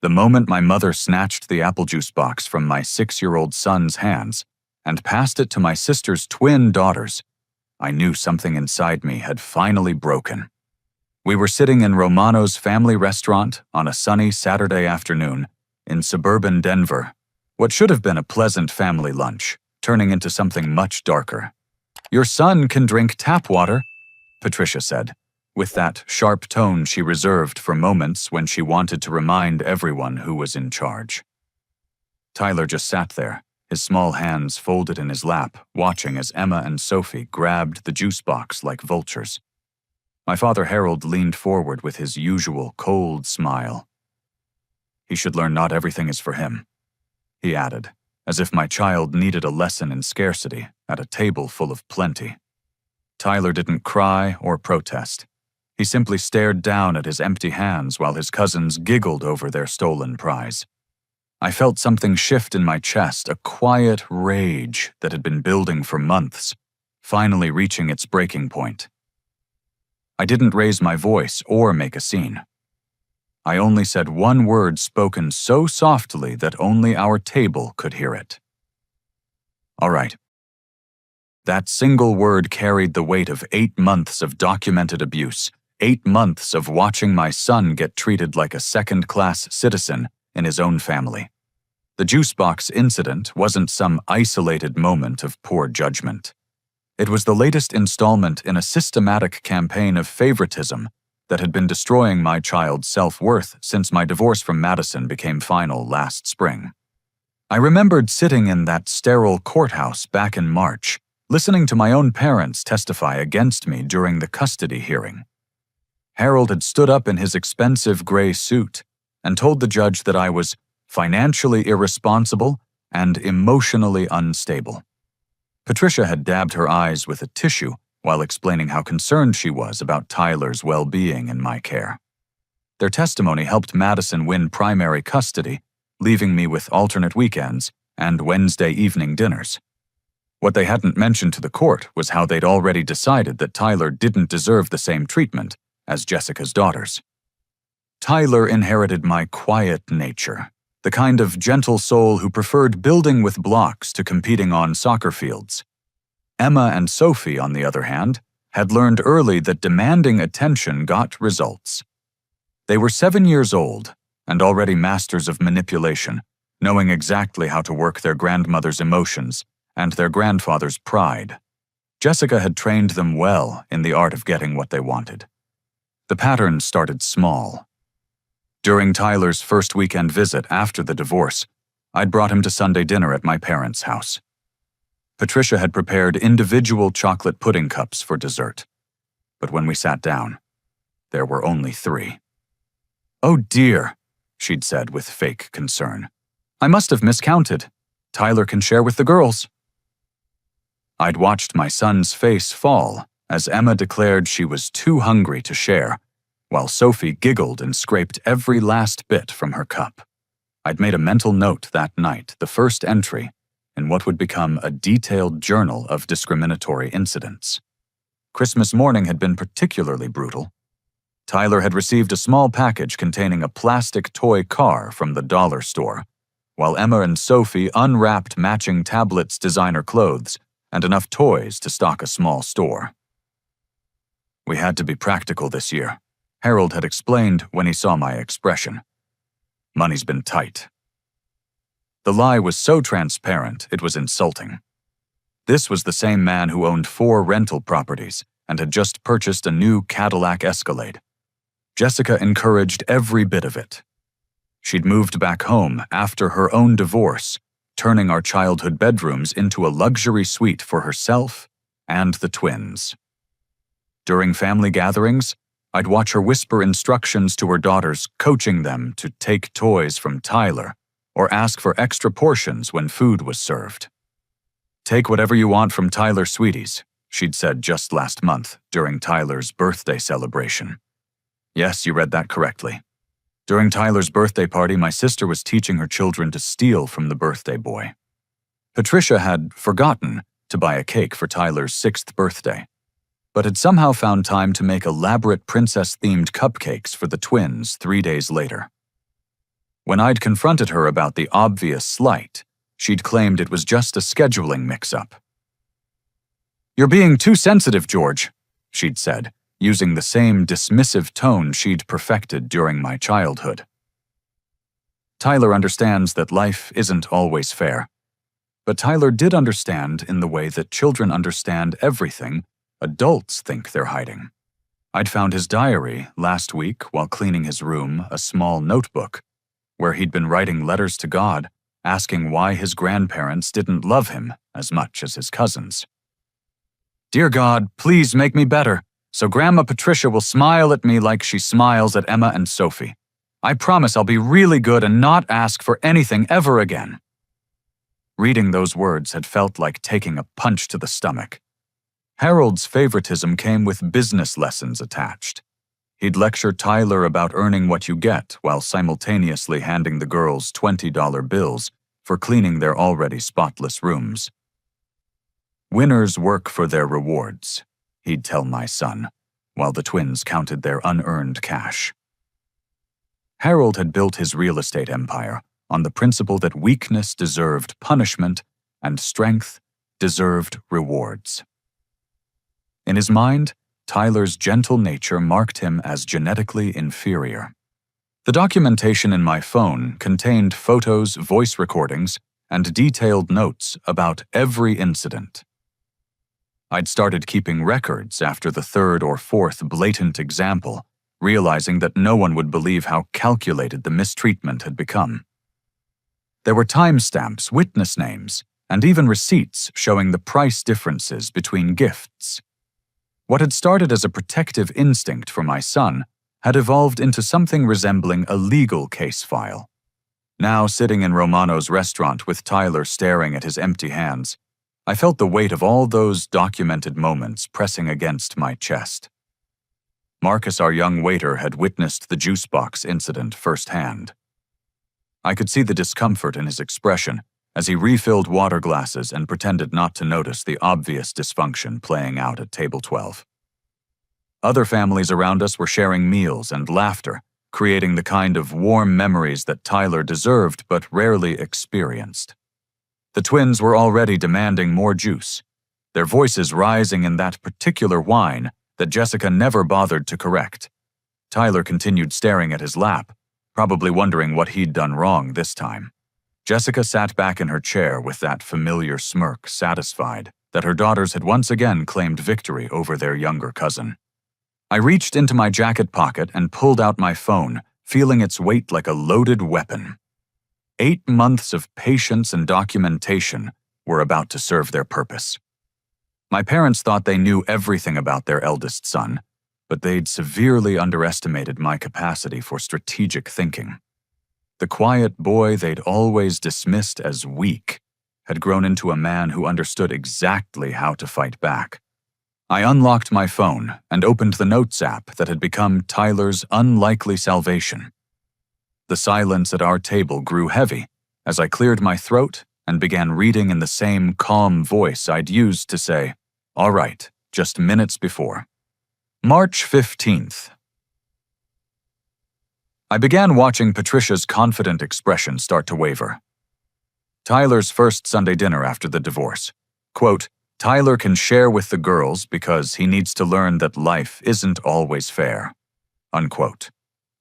The moment my mother snatched the apple juice box from my 6-year-old son's hands and passed it to my sister's twin daughters, I knew something inside me had finally broken. We were sitting in Romano's family restaurant on a sunny Saturday afternoon in suburban Denver, what should have been a pleasant family lunch, turning into something much darker. "Your son can drink tap water," Patricia said, with that sharp tone she reserved for moments when she wanted to remind everyone who was in charge. Tyler just sat there, his small hands folded in his lap, watching as Emma and Sophie grabbed the juice box like vultures. My father Harold leaned forward with his usual cold smile. "He should learn not everything is for him," he added, as if my child needed a lesson in scarcity at a table full of plenty. Tyler didn't cry or protest. He simply stared down at his empty hands while his cousins giggled over their stolen prize. I felt something shift in my chest, a quiet rage that had been building for months, finally reaching its breaking point. I didn't raise my voice or make a scene. I only said one word spoken so softly that only our table could hear it. "All right." That single word carried the weight of 8 months of documented abuse, 8 months of watching my son get treated like a second-class citizen in his own family. The juice box incident wasn't some isolated moment of poor judgment. It was the latest installment in a systematic campaign of favoritism that had been destroying my child's self-worth since my divorce from Madison became final last spring. I remembered sitting in that sterile courthouse back in March, listening to my own parents testify against me during the custody hearing. Harold had stood up in his expensive gray suit and told the judge that I was financially irresponsible and emotionally unstable. Patricia had dabbed her eyes with a tissue while explaining how concerned she was about Tyler's well-being in my care. Their testimony helped Madison win primary custody, leaving me with alternate weekends and Wednesday evening dinners. What they hadn't mentioned to the court was how they'd already decided that Tyler didn't deserve the same treatment as Jessica's daughters. Tyler inherited my quiet nature, the kind of gentle soul who preferred building with blocks to competing on soccer fields. Emma and Sophie, on the other hand, had learned early that demanding attention got results. They were 7 years old and already masters of manipulation, knowing exactly how to work their grandmother's emotions and their grandfather's pride. Jessica had trained them well in the art of getting what they wanted. The pattern started small. During Tyler's first weekend visit after the divorce, I'd brought him to Sunday dinner at my parents' house. Patricia had prepared individual chocolate pudding cups for dessert, but when we sat down, there were only 3. "Oh dear," she'd said with fake concern. "I must have miscounted. Tyler can share with the girls." I'd watched my son's face fall as Emma declared she was too hungry to share, while Sophie giggled and scraped every last bit from her cup. I'd made a mental note that night, the first entry in what would become a detailed journal of discriminatory incidents. Christmas morning had been particularly brutal. Tyler had received a small package containing a plastic toy car from the dollar store, while Emma and Sophie unwrapped matching tablets, designer clothes, and enough toys to stock a small store. "We had to be practical this year," Harold had explained when he saw my expression. "Money's been tight." The lie was so transparent it was insulting. This was the same man who owned 4 rental properties and had just purchased a new Cadillac Escalade. Jessica encouraged every bit of it. She'd moved back home after her own divorce, turning our childhood bedrooms into a luxury suite for herself and the twins. During family gatherings, I'd watch her whisper instructions to her daughters, coaching them to take toys from Tyler or ask for extra portions when food was served. "Take whatever you want from Tyler, sweeties," she'd said just last month during Tyler's birthday celebration. Yes, you read that correctly. During Tyler's birthday party, my sister was teaching her children to steal from the birthday boy. Patricia had forgotten to buy a cake for Tyler's 6th birthday, but had somehow found time to make elaborate princess-themed cupcakes for the twins 3 days later. When I'd confronted her about the obvious slight, she'd claimed it was just a scheduling mix-up. "You're being too sensitive, George," she'd said, using the same dismissive tone she'd perfected during my childhood. Tyler understands that life isn't always fair. But Tyler did understand in the way that children understand everything adults think they're hiding. I'd found his diary last week while cleaning his room, a small notebook, where he'd been writing letters to God, asking why his grandparents didn't love him as much as his cousins. "Dear God, please make me better, so Grandma Patricia will smile at me like she smiles at Emma and Sophie. I promise I'll be really good and not ask for anything ever again." Reading those words had felt like taking a punch to the stomach. Harold's favoritism came with business lessons attached. He'd lecture Tyler about earning what you get while simultaneously handing the girls $20 bills for cleaning their already spotless rooms. "Winners work for their rewards," he'd tell my son, while the twins counted their unearned cash. Harold had built his real estate empire on the principle that weakness deserved punishment and strength deserved rewards. In his mind, Tyler's gentle nature marked him as genetically inferior. The documentation in my phone contained photos, voice recordings, and detailed notes about every incident. I'd started keeping records after the third or fourth blatant example, realizing that no one would believe how calculated the mistreatment had become. There were timestamps, witness names, and even receipts showing the price differences between gifts. What had started as a protective instinct for my son had evolved into something resembling a legal case file. Now, sitting in Romano's restaurant with Tyler staring at his empty hands, I felt the weight of all those documented moments pressing against my chest. Marcus, our young waiter, had witnessed the juice box incident firsthand. I could see the discomfort in his expression as he refilled water glasses and pretended not to notice the obvious dysfunction playing out at table 12. Other families around us were sharing meals and laughter, creating the kind of warm memories that Tyler deserved but rarely experienced. The twins were already demanding more juice, their voices rising in that particular whine that Jessica never bothered to correct. Tyler continued staring at his lap, probably wondering what he'd done wrong this time. Jessica sat back in her chair with that familiar smirk, satisfied that her daughters had once again claimed victory over their younger cousin. I reached into my jacket pocket and pulled out my phone, feeling its weight like a loaded weapon. 8 months of patience and documentation were about to serve their purpose. My parents thought they knew everything about their eldest son, but they'd severely underestimated my capacity for strategic thinking. The quiet boy they'd always dismissed as weak had grown into a man who understood exactly how to fight back. I unlocked my phone and opened the Notes app that had become Tyler's unlikely salvation. The silence at our table grew heavy as I cleared my throat and began reading in the same calm voice I'd used to say, "All right," just minutes before. March 15th. I began watching Patricia's confident expression start to waver. Tyler's first Sunday dinner after the divorce. Quote, "Tyler can share with the girls because he needs to learn that life isn't always fair." Unquote.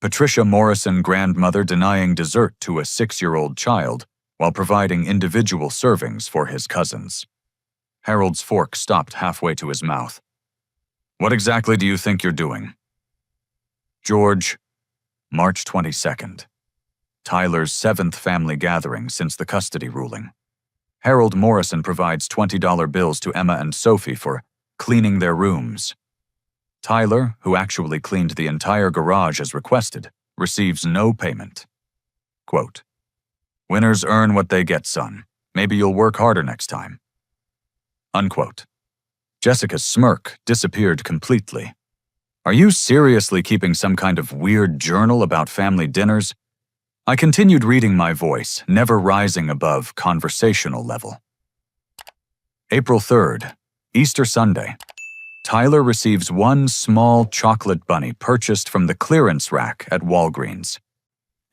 Patricia Morrison, grandmother, denying dessert to a 6-year-old child while providing individual servings for his cousins. Harold's fork stopped halfway to his mouth. "What exactly do you think you're doing?" George, March 22nd. Tyler's 7th family gathering since the custody ruling. Harold Morrison provides $20 bills to Emma and Sophie for cleaning their rooms. Tyler, who actually cleaned the entire garage as requested, receives no payment. Quote, "Winners earn what they get, son. Maybe you'll work harder next time." Unquote. Jessica's smirk disappeared completely. "Are you seriously keeping some kind of weird journal about family dinners?" I continued reading my voice, never rising above conversational level. April 3rd, Easter Sunday. Tyler receives one small chocolate bunny purchased from the clearance rack at Walgreens.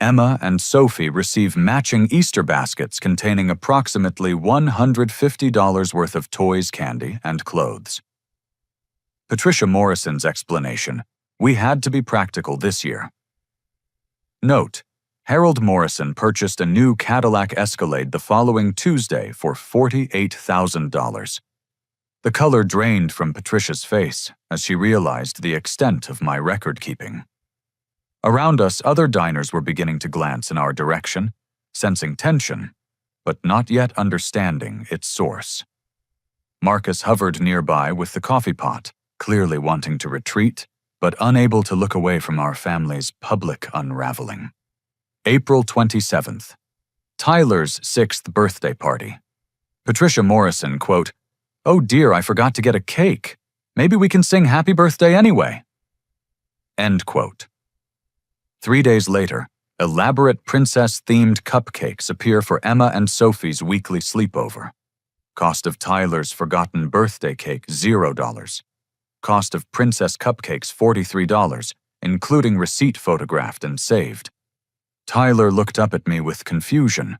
Emma and Sophie receive matching Easter baskets containing approximately $150 worth of toys, candy, and clothes. Patricia Morrison's explanation: we had to be practical this year. Note: Harold Morrison purchased a new Cadillac Escalade the following Tuesday for $48,000. The color drained from Patricia's face as she realized the extent of my record-keeping. Around us, other diners were beginning to glance in our direction, sensing tension, but not yet understanding its source. Marcus hovered nearby with the coffee pot, clearly wanting to retreat, but unable to look away from our family's public unraveling. April 27th. Tyler's 6th birthday party. Patricia Morrison, quote, "Oh dear, I forgot to get a cake. Maybe we can sing happy birthday anyway." End quote. 3 days later, elaborate princess-themed cupcakes appear for Emma and Sophie's weekly sleepover. Cost of Tyler's forgotten birthday cake, $0. Cost of princess cupcakes, $43, including receipt photographed and saved. Tyler looked up at me with confusion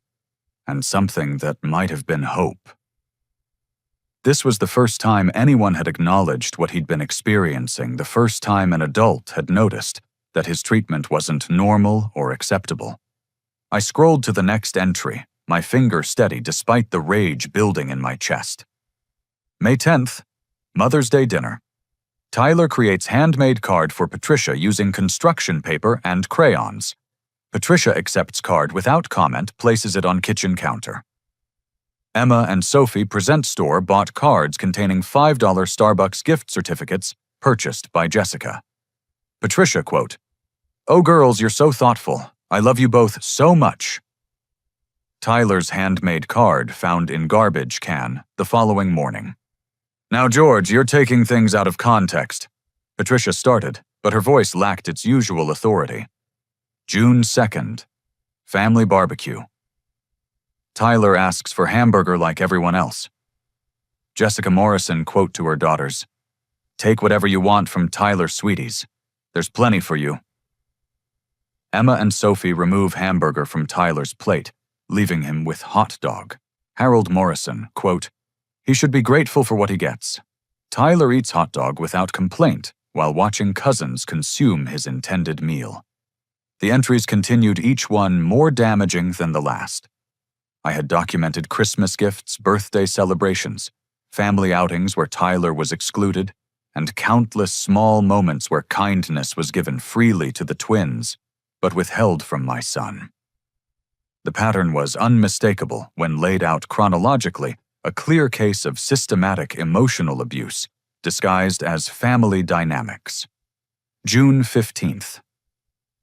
and something that might have been hope. This was the first time anyone had acknowledged what he'd been experiencing, the first time an adult had noticed that his treatment wasn't normal or acceptable. I scrolled to the next entry, my finger steady despite the rage building in my chest. May 10th, Mother's Day dinner. Tyler creates handmade card for Patricia using construction paper and crayons. Patricia accepts card without comment, places it on kitchen counter. Emma and Sophie present store-bought cards containing $5 Starbucks gift certificates purchased by Jessica. Patricia, quote, "Oh girls, you're so thoughtful. I love you both so much." Tyler's handmade card found in garbage can the following morning. "Now George, you're taking things out of context." Patricia started, but her voice lacked its usual authority. June 2nd. Family barbecue. Tyler asks for hamburger like everyone else. Jessica Morrison, quote to her daughters, "Take whatever you want from Tyler Sweeties. There's plenty for you." Emma and Sophie remove hamburger from Tyler's plate, leaving him with hot dog. Harold Morrison, quote, "He should be grateful for what he gets." Tyler eats hot dog without complaint while watching cousins consume his intended meal. The entries continued, each one more damaging than the last. I had documented Christmas gifts, birthday celebrations, family outings where Tyler was excluded, and countless small moments where kindness was given freely to the twins, but withheld from my son. The pattern was unmistakable when laid out chronologically, a clear case of systematic emotional abuse, disguised as family dynamics. June 15th.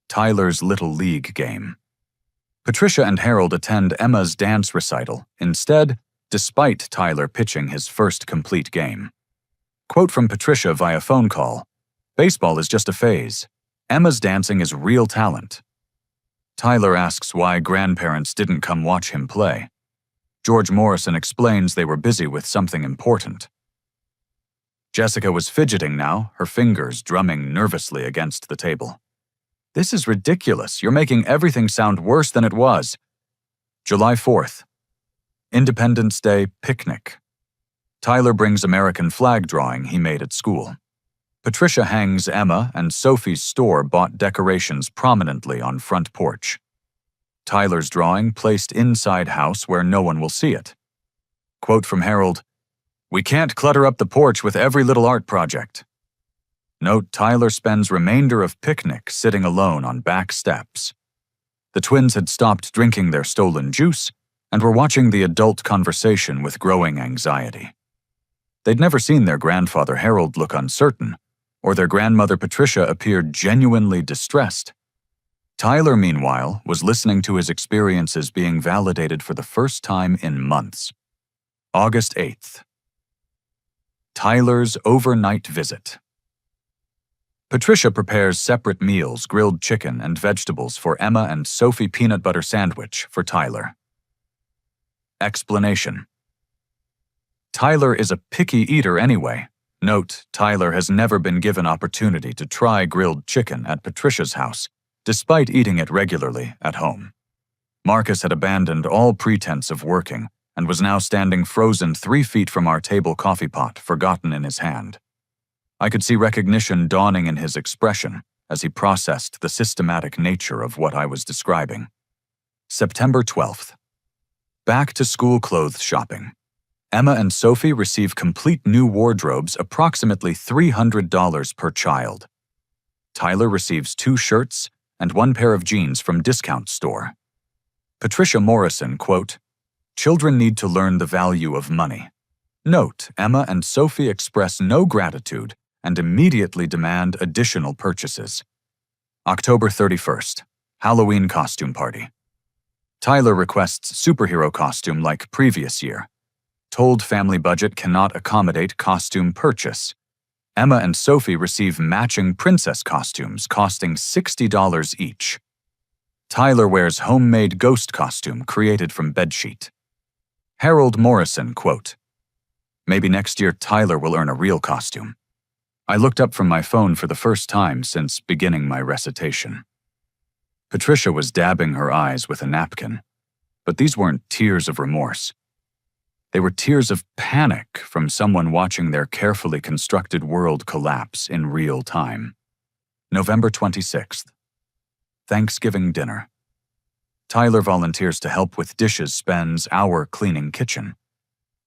Tyler's Little League game. Patricia and Harold attend Emma's dance recital instead, despite Tyler pitching his first complete game. Quote from Patricia via phone call, "Baseball is just a phase. Emma's dancing is real talent." Tyler asks why grandparents didn't come watch him play. George Morrison explains they were busy with something important. Jessica was fidgeting now, her fingers drumming nervously against the table. "This is ridiculous. You're making everything sound worse than it was." July 4th. Independence Day picnic. Tyler brings American flag drawing he made at school. Patricia hangs Emma and Sophie's store-bought decorations prominently on front porch. Tyler's drawing placed inside house where no one will see it. Quote from Harold, "We can't clutter up the porch with every little art project." Note, Tyler spends remainder of picnic sitting alone on back steps. The twins had stopped drinking their stolen juice and were watching the adult conversation with growing anxiety. They'd never seen their grandfather Harold look uncertain, or their grandmother Patricia appeared genuinely distressed. Tyler, meanwhile, was listening to his experiences being validated for the first time in months. August 8th. Tyler's overnight visit. Patricia prepares separate meals, grilled chicken and vegetables for Emma and Sophie peanut butter sandwich for Tyler. Explanation. Tyler is a picky eater anyway. Note, Tyler has never been given opportunity to try grilled chicken at Patricia's house, despite eating it regularly at home. Marcus had abandoned all pretense of working and was now standing frozen 3 feet from our table coffee pot, forgotten in his hand. I could see recognition dawning in his expression as he processed the systematic nature of what I was describing. September 12th. Back to school clothes shopping. Emma and Sophie receive complete new wardrobes, approximately $300 per child. Tyler receives 2 shirts and 1 pair of jeans from discount store. Patricia Morrison, quote, "Children need to learn the value of money. Note, Emma and Sophie express no gratitude and immediately demand additional purchases." October 31st, Halloween costume party. Tyler requests superhero costume like previous year. Told family budget cannot accommodate costume purchase. Emma and Sophie receive matching princess costumes costing $60 each. Tyler wears homemade ghost costume created from bedsheet. Harold Morrison, quote, "Maybe next year Tyler will earn a real costume." I looked up from my phone for the first time since beginning my recitation. Patricia was dabbing her eyes with a napkin, but these weren't tears of remorse. They were tears of panic from someone watching their carefully constructed world collapse in real time. November 26th. Thanksgiving dinner. Tyler volunteers to help with dishes, spends hour cleaning kitchen.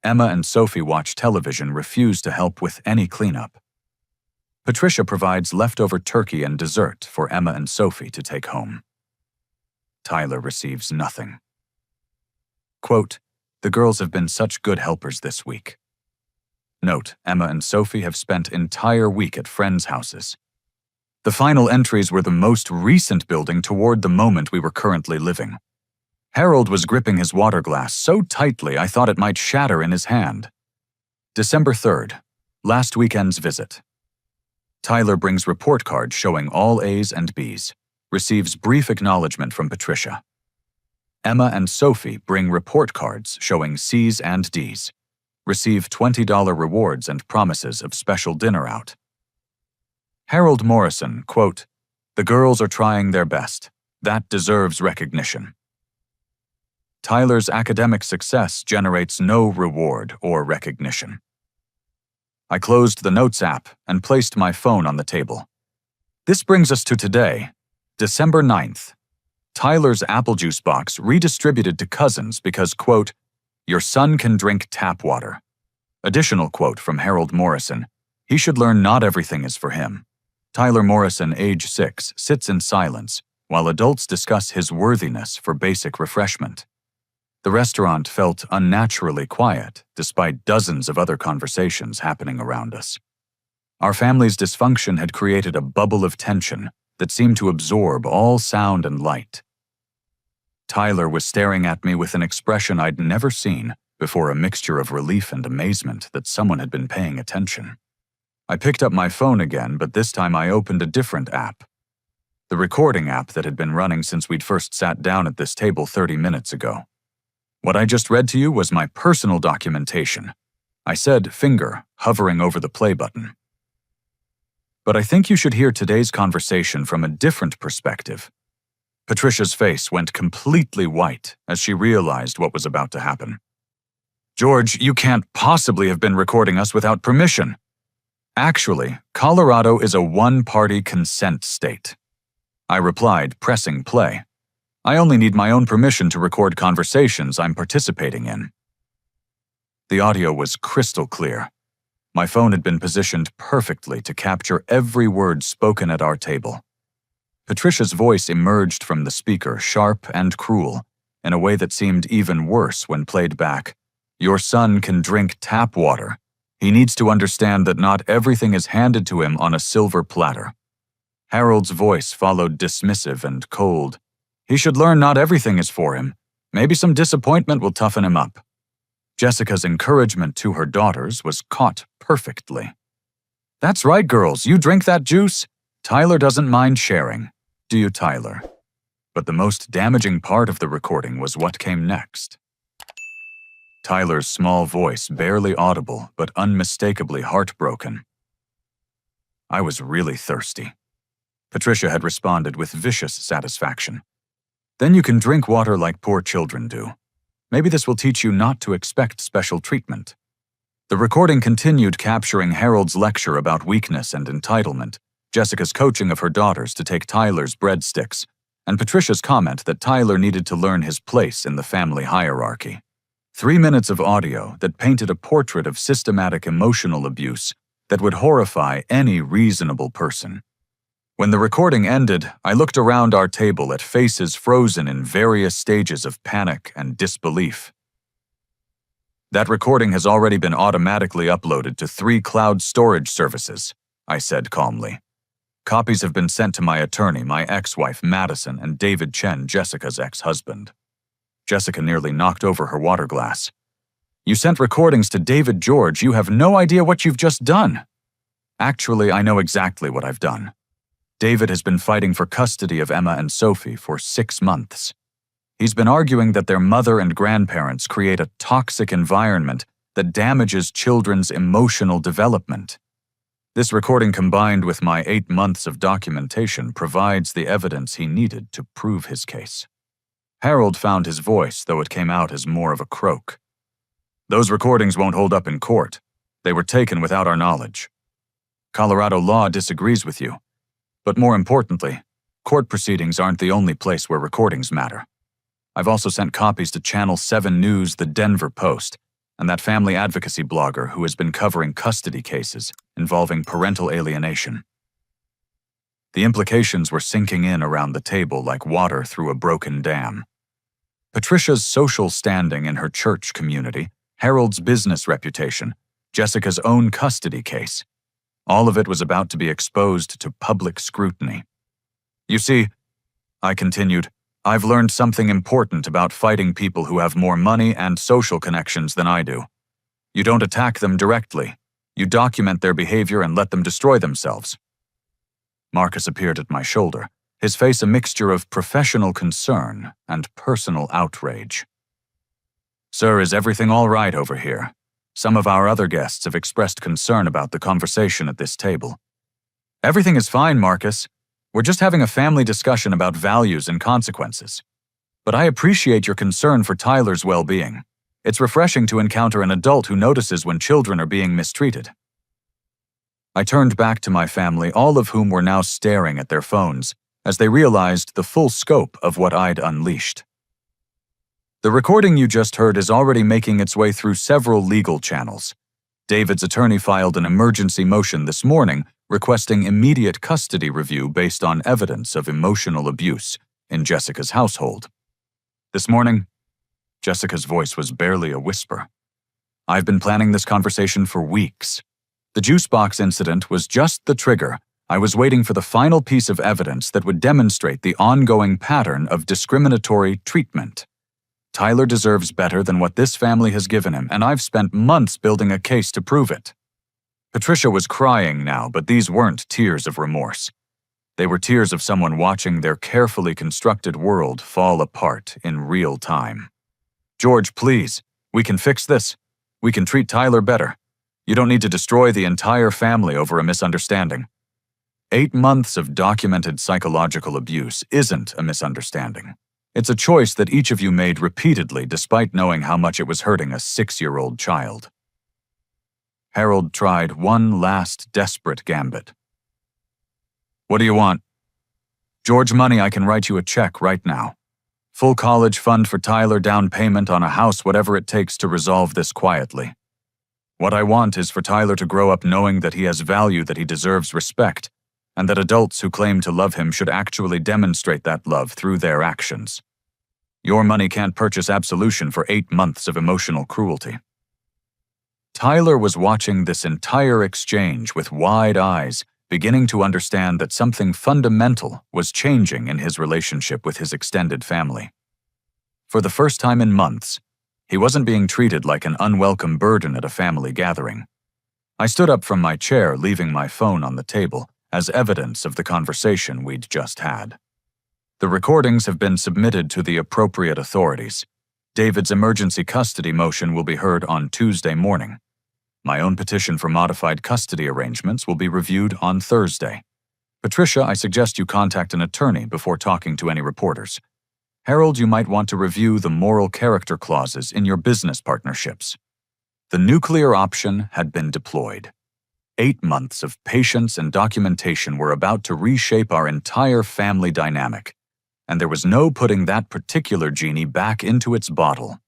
Emma and Sophie watch television, refuse to help with any cleanup. Patricia provides leftover turkey and dessert for Emma and Sophie to take home. Tyler receives nothing. Quote, "The girls have been such good helpers this week." Note, Emma and Sophie have spent entire week at friends' houses. The final entries were the most recent building toward the moment we were currently living. Harold was gripping his water glass so tightly I thought it might shatter in his hand. December 3rd, last weekend's visit. Tyler brings report card showing all A's and B's, receives brief acknowledgement from Patricia. Emma and Sophie bring report cards showing C's and D's, receive $20 rewards and promises of special dinner out. Harold Morrison, quote, "The girls are trying their best. That deserves recognition." Tyler's academic success generates no reward or recognition. I closed the Notes app and placed my phone on the table. This brings us to today, December 9th. Tyler's apple juice box redistributed to cousins because, quote, "Your son can drink tap water." Additional quote from Harold Morrison, "He should learn not everything is for him." Tyler Morrison, age 6, sits in silence while adults discuss his worthiness for basic refreshment. The restaurant felt unnaturally quiet, despite dozens of other conversations happening around us. Our family's dysfunction had created a bubble of tension that seemed to absorb all sound and light. Tyler was staring at me with an expression I'd never seen before, a mixture of relief and amazement that someone had been paying attention. I picked up my phone again, but this time I opened a different app. The recording app that had been running since we'd first sat down at this table 30 minutes ago. What I just read to you was my personal documentation. I said finger, hovering over the play button. But I think you should hear today's conversation from a different perspective. Patricia's face went completely white as she realized what was about to happen. "George, you can't possibly have been recording us without permission." Actually, Colorado is a one-party consent state. I replied, pressing play. I only need my own permission to record conversations I'm participating in. The audio was crystal clear. My phone had been positioned perfectly to capture every word spoken at our table. Patricia's voice emerged from the speaker, sharp and cruel, in a way that seemed even worse when played back. "Your son can drink tap water. He needs to understand that not everything is handed to him on a silver platter." Harold's voice followed, dismissive and cold. "He should learn not everything is for him. Maybe some disappointment will toughen him up." Jessica's encouragement to her daughters was caught perfectly. "That's right, girls, you drink that juice. Tyler doesn't mind sharing. Do you, Tyler?" But the most damaging part of the recording was what came next. Tyler's small voice, barely audible but unmistakably heartbroken. "I was really thirsty. Patricia had responded with vicious satisfaction. Then you can drink water like poor children do. Maybe this will teach you not to expect special treatment. The recording continued capturing Harold's lecture about weakness and entitlement, Jessica's coaching of her daughters to take Tyler's breadsticks, and Patricia's comment that Tyler needed to learn his place in the family hierarchy. 3 minutes of audio that painted a portrait of systematic emotional abuse that would horrify any reasonable person. When the recording ended, I looked around our table at faces frozen in various stages of panic and disbelief. That recording has already been automatically uploaded to 3 cloud storage services, I said calmly. Copies have been sent to my attorney, my ex-wife Madison, and David Chen, Jessica's ex-husband. Jessica nearly knocked over her water glass. You sent recordings to David George. You have no idea what you've just done. Actually, I know exactly what I've done. David has been fighting for custody of Emma and Sophie for 6 months. He's been arguing that their mother and grandparents create a toxic environment that damages children's emotional development. This recording, combined with my 8 months of documentation, provides the evidence he needed to prove his case. Harold found his voice, though it came out as more of a croak. Those recordings won't hold up in court. They were taken without our knowledge. Colorado law disagrees with you. But more importantly, court proceedings aren't the only place where recordings matter. I've also sent copies to Channel 7 News, The Denver Post, and that family advocacy blogger who has been covering custody cases involving parental alienation. The implications were sinking in around the table like water through a broken dam. Patricia's social standing in her church community, Harold's business reputation, Jessica's own custody case. All of it was about to be exposed to public scrutiny. You see, I continued, I've learned something important about fighting people who have more money and social connections than I do. You don't attack them directly. You document their behavior and let them destroy themselves. Marcus appeared at my shoulder, his face a mixture of professional concern and personal outrage. Sir, is everything all right over here? Some of our other guests have expressed concern about the conversation at this table. Everything is fine, Marcus. We're just having a family discussion about values and consequences. But I appreciate your concern for Tyler's well-being. It's refreshing to encounter an adult who notices when children are being mistreated. I turned back to my family, all of whom were now staring at their phones, as they realized the full scope of what I'd unleashed. The recording you just heard is already making its way through several legal channels. David's attorney filed an emergency motion this morning requesting immediate custody review based on evidence of emotional abuse in Jessica's household. This morning, Jessica's voice was barely a whisper. I've been planning this conversation for weeks. The juice box incident was just the trigger. I was waiting for the final piece of evidence that would demonstrate the ongoing pattern of discriminatory treatment. Tyler deserves better than what this family has given him, and I've spent months building a case to prove it. Patricia was crying now, but these weren't tears of remorse. They were tears of someone watching their carefully constructed world fall apart in real time. George, please, we can fix this. We can treat Tyler better. You don't need to destroy the entire family over a misunderstanding. 8 months of documented psychological abuse isn't a misunderstanding. It's a choice that each of you made repeatedly despite knowing how much it was hurting a 6-year-old child. Harold tried one last desperate gambit. What do you want? George, money, I can write you a check right now. Full college fund for Tyler, down payment on a house, whatever it takes to resolve this quietly. What I want is for Tyler to grow up knowing that he has value, that he deserves respect, and that adults who claim to love him should actually demonstrate that love through their actions. Your money can't purchase absolution for 8 months of emotional cruelty. Tyler was watching this entire exchange with wide eyes, beginning to understand that something fundamental was changing in his relationship with his extended family. For the first time in months, he wasn't being treated like an unwelcome burden at a family gathering. I stood up from my chair, leaving my phone on the table, as evidence of the conversation we'd just had. The recordings have been submitted to the appropriate authorities. David's emergency custody motion will be heard on Tuesday morning. My own petition for modified custody arrangements will be reviewed on Thursday. Patricia, I suggest you contact an attorney before talking to any reporters. Harold, you might want to review the moral character clauses in your business partnerships. The nuclear option had been deployed. 8 months of patience and documentation were about to reshape our entire family dynamic, and there was no putting that particular genie back into its bottle.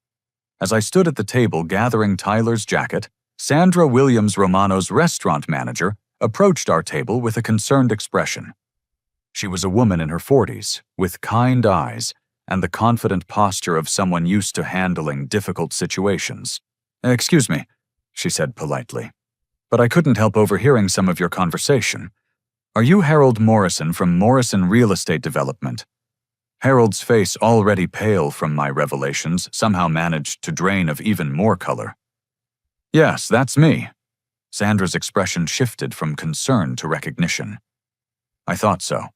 As I stood at the table gathering Tyler's jacket, Sandra Williams Romano's restaurant manager approached our table with a concerned expression. She was a woman in her 40s, with kind eyes and the confident posture of someone used to handling difficult situations. "Excuse me," she said politely, "but I couldn't help overhearing some of your conversation. Are you Harold Morrison from Morrison Real Estate Development?" Harold's face, already pale from my revelations, somehow managed to drain of even more color. "Yes, that's me." Sandra's expression shifted from concern to recognition. "I thought so.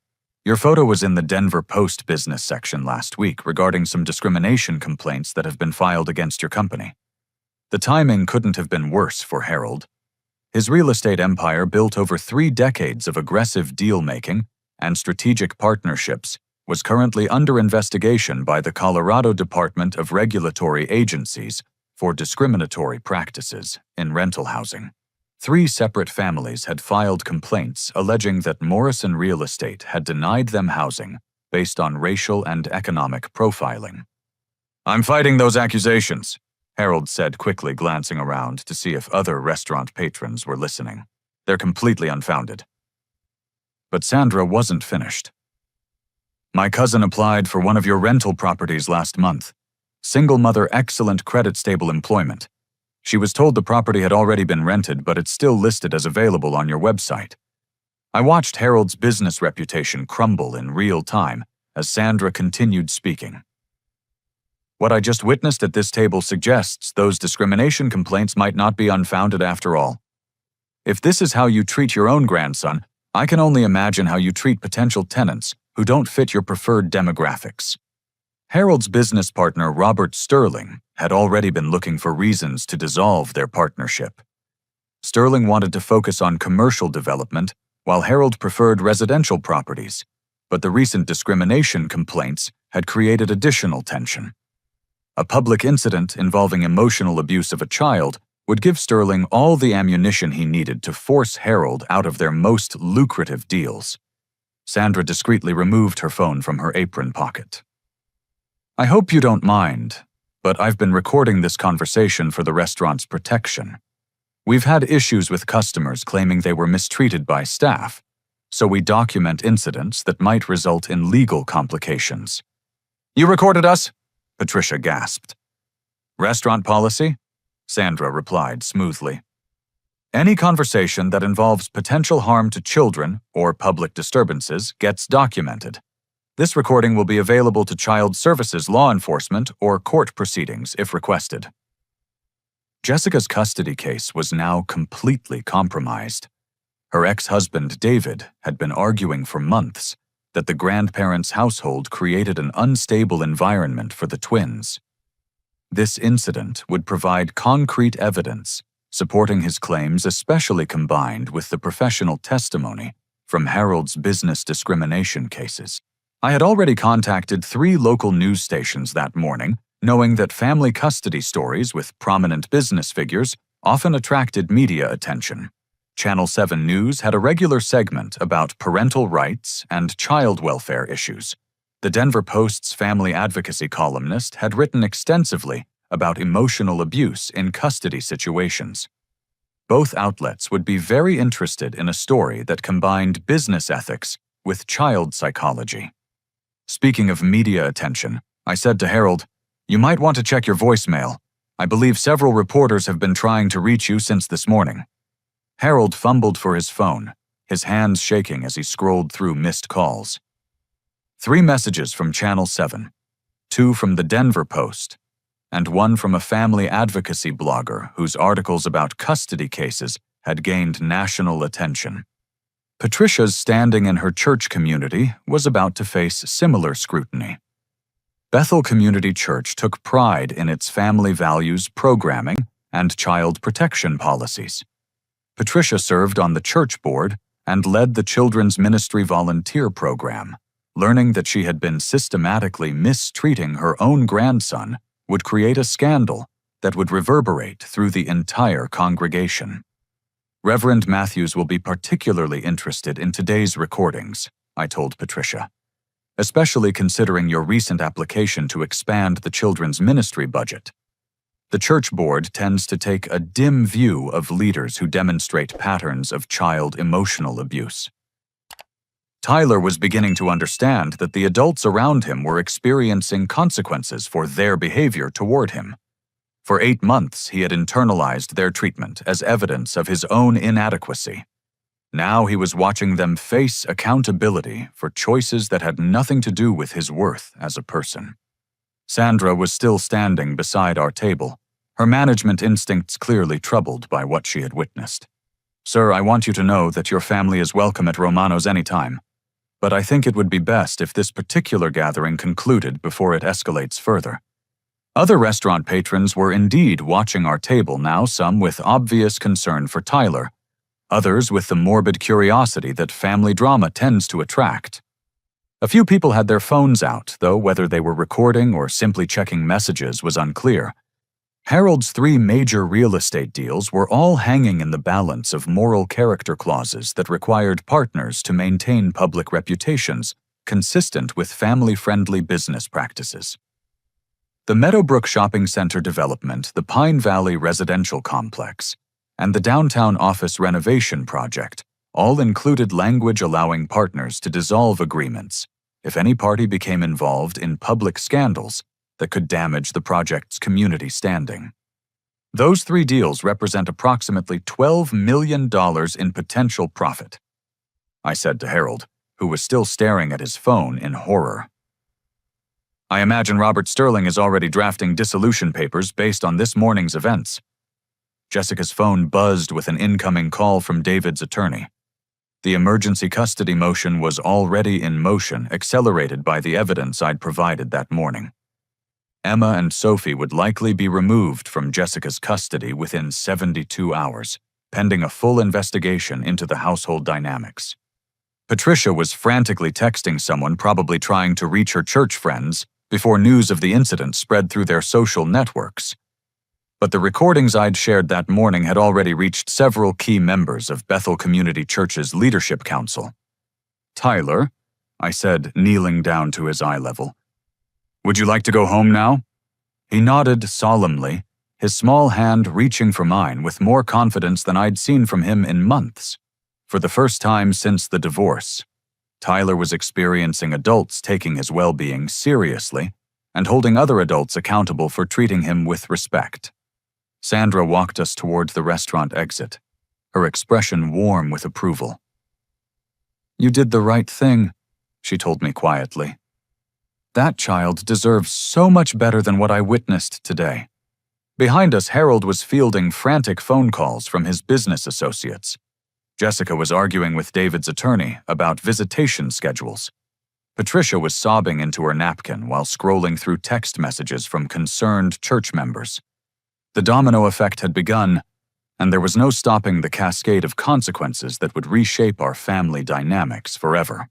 Your photo was in the Denver Post business section last week regarding some discrimination complaints that have been filed against your company. The timing couldn't have been worse for Harold. His real estate empire, built over 3 decades of aggressive deal-making and strategic partnerships, was currently under investigation by the Colorado Department of Regulatory Agencies for discriminatory practices in rental housing. 3 separate families had filed complaints alleging that Morrison Real Estate had denied them housing based on racial and economic profiling. "I'm fighting those accusations," Harold said quickly, glancing around to see if other restaurant patrons were listening. "They're completely unfounded." But Sandra wasn't finished. "My cousin applied for one of your rental properties last month. Single mother, excellent credit, stable employment. She was told the property had already been rented, but it's still listed as available on your website." I watched Harold's business reputation crumble in real time as Sandra continued speaking. "What I just witnessed at this table suggests those discrimination complaints might not be unfounded after all. If this is how you treat your own grandson, I can only imagine how you treat potential tenants who don't fit your preferred demographics." Harold's business partner, Robert Sterling, had already been looking for reasons to dissolve their partnership. Sterling wanted to focus on commercial development, while Harold preferred residential properties, but the recent discrimination complaints had created additional tension. A public incident involving emotional abuse of a child would give Sterling all the ammunition he needed to force Harold out of their most lucrative deals. Sandra discreetly removed her phone from her apron pocket. "I hope you don't mind, but I've been recording this conversation for the restaurant's protection. We've had issues with customers claiming they were mistreated by staff, so we document incidents that might result in legal complications." "You recorded us?" Patricia gasped. "Restaurant policy?" Sandra replied smoothly. "Any conversation that involves potential harm to children or public disturbances gets documented. This recording will be available to child services, law enforcement, or court proceedings if requested." Jessica's custody case was now completely compromised. Her ex-husband, David, had been arguing for months that the grandparents' household created an unstable environment for the twins. This incident would provide concrete evidence supporting his claims, especially combined with the professional testimony from Harold's business discrimination cases. I had already contacted 3 local news stations that morning, knowing that family custody stories with prominent business figures often attracted media attention. Channel 7 News had a regular segment about parental rights and child welfare issues. The Denver Post's family advocacy columnist had written extensively about emotional abuse in custody situations. Both outlets would be very interested in a story that combined business ethics with child psychology. Speaking of media attention, I said to Harold, "You might want to check your voicemail. I believe several reporters have been trying to reach you since this morning." Harold fumbled for his phone, his hands shaking as he scrolled through missed calls. 3 messages from Channel 7, 2 from the Denver Post, and 1 from a family advocacy blogger whose articles about custody cases had gained national attention. Patricia's standing in her church community was about to face similar scrutiny. Bethel Community Church took pride in its family values programming and child protection policies. Patricia served on the church board and led the Children's Ministry Volunteer Program, learning that she had been systematically mistreating her own grandson would create a scandal that would reverberate through the entire congregation. Reverend Matthews will be particularly interested in today's recordings, I told Patricia, especially considering your recent application to expand the children's ministry budget. The church board tends to take a dim view of leaders who demonstrate patterns of child emotional abuse. Tyler was beginning to understand that the adults around him were experiencing consequences for their behavior toward him. For 8 months, he had internalized their treatment as evidence of his own inadequacy. Now he was watching them face accountability for choices that had nothing to do with his worth as a person. Sandra was still standing beside our table, her management instincts clearly troubled by what she had witnessed. "Sir, I want you to know that your family is welcome at Romano's anytime, but I think it would be best if this particular gathering concluded before it escalates further." Other restaurant patrons were indeed watching our table now, some with obvious concern for Tyler, others with the morbid curiosity that family drama tends to attract. A few people had their phones out, though whether they were recording or simply checking messages was unclear. Harold's 3 major real estate deals were all hanging in the balance of moral character clauses that required partners to maintain public reputations consistent with family-friendly business practices. The Meadowbrook Shopping Center development, the Pine Valley Residential Complex, and the downtown office renovation project all included language allowing partners to dissolve agreements if any party became involved in public scandals that could damage the project's community standing. Those 3 deals represent approximately $12 million in potential profit, I said to Harold, who was still staring at his phone in horror. "I imagine Robert Sterling is already drafting dissolution papers based on this morning's events." Jessica's phone buzzed with an incoming call from David's attorney. The emergency custody motion was already in motion, accelerated by the evidence I'd provided that morning. Emma and Sophie would likely be removed from Jessica's custody within 72 hours, pending a full investigation into the household dynamics. Patricia was frantically texting someone, probably trying to reach her church friends, before news of the incident spread through their social networks. But the recordings I'd shared that morning had already reached several key members of Bethel Community Church's Leadership Council. "Tyler," I said, kneeling down to his eye level, "would you like to go home now?" He nodded solemnly, his small hand reaching for mine with more confidence than I'd seen from him in months. For the first time since the divorce, Tyler was experiencing adults taking his well-being seriously and holding other adults accountable for treating him with respect. Sandra walked us toward the restaurant exit, her expression warm with approval. "You did the right thing," she told me quietly. "That child deserves so much better than what I witnessed today." Behind us, Harold was fielding frantic phone calls from his business associates. Jessica was arguing with David's attorney about visitation schedules. Patricia was sobbing into her napkin while scrolling through text messages from concerned church members. The domino effect had begun, and there was no stopping the cascade of consequences that would reshape our family dynamics forever.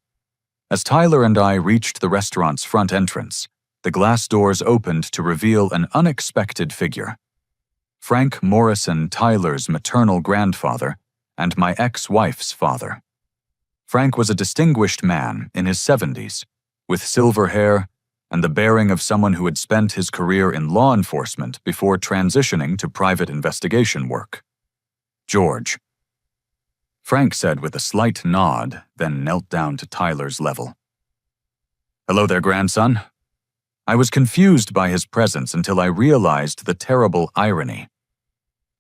As Tyler and I reached the restaurant's front entrance, the glass doors opened to reveal an unexpected figure. Frank Morrison, Tyler's maternal grandfather, and my ex-wife's father. Frank was a distinguished man in his 70s, with silver hair and the bearing of someone who had spent his career in law enforcement before transitioning to private investigation work. "George," Frank said with a slight nod, then knelt down to Tyler's level. "Hello there, grandson." I was confused by his presence until I realized the terrible irony.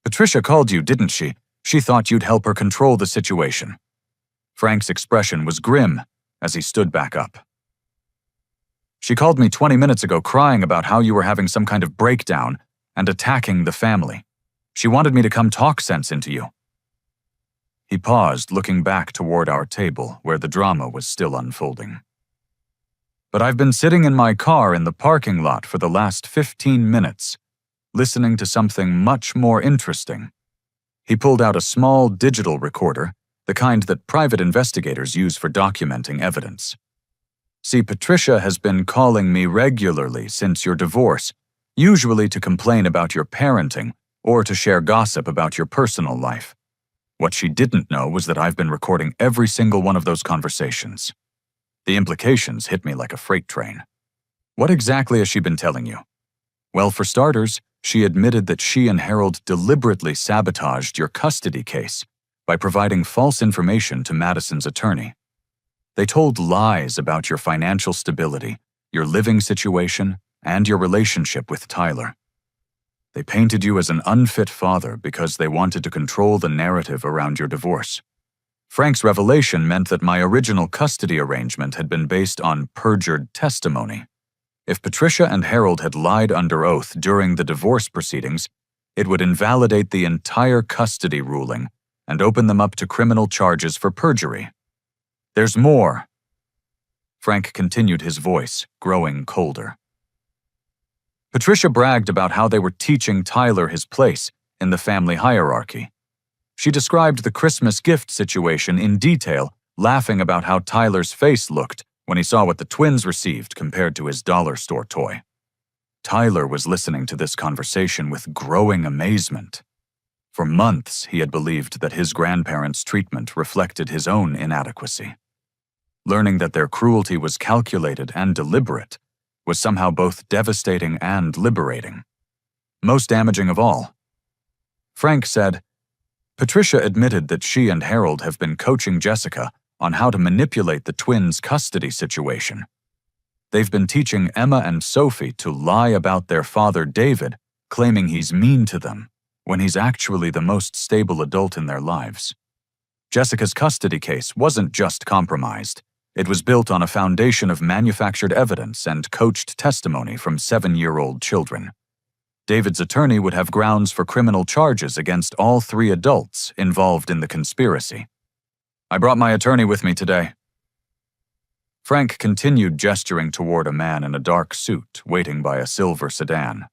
"Patricia called you, didn't she? She thought you'd help her control the situation." Frank's expression was grim as he stood back up. "She called me 20 minutes ago crying about how you were having some kind of breakdown and attacking the family. She wanted me to come talk sense into you." He paused, looking back toward our table where the drama was still unfolding. "But I've been sitting in my car in the parking lot for the last 15 minutes, listening to something much more interesting." He pulled out a small digital recorder the kind that private investigators use for documenting evidence. See, Patricia has been calling me regularly since your divorce, usually to complain about your parenting or to share gossip about your personal life. What she didn't know was that I've been recording every single one of those conversations. The implications hit me like a freight train. What exactly has she been telling you? Well, for starters, she admitted that she and Harold deliberately sabotaged your custody case by providing false information to Madison's attorney. They told lies about your financial stability, your living situation, and your relationship with Tyler. They painted you as an unfit father because they wanted to control the narrative around your divorce. Frank's revelation meant that my original custody arrangement had been based on perjured testimony. If Patricia and Harold had lied under oath during the divorce proceedings, it would invalidate the entire custody ruling and open them up to criminal charges for perjury. There's more. Frank continued, his voice growing colder. Patricia bragged about how they were teaching Tyler his place in the family hierarchy. She described the Christmas gift situation in detail, laughing about how Tyler's face looked when he saw what the twins received compared to his dollar store toy. Tyler was listening to this conversation with growing amazement. For months, he had believed that his grandparents' treatment reflected his own inadequacy. Learning that their cruelty was calculated and deliberate was somehow both devastating and liberating. Most damaging of all. Frank said, Patricia admitted that she and Harold have been coaching Jessica on how to manipulate the twins' custody situation. They've been teaching Emma and Sophie to lie about their father David, claiming he's mean to them, when he's actually the most stable adult in their lives. Jessica's custody case wasn't just compromised. It was built on a foundation of manufactured evidence and coached testimony from 7-year-old children. David's attorney would have grounds for criminal charges against all 3 adults involved in the conspiracy. I brought my attorney with me today. Frank continued gesturing toward a man in a dark suit waiting by a silver sedan.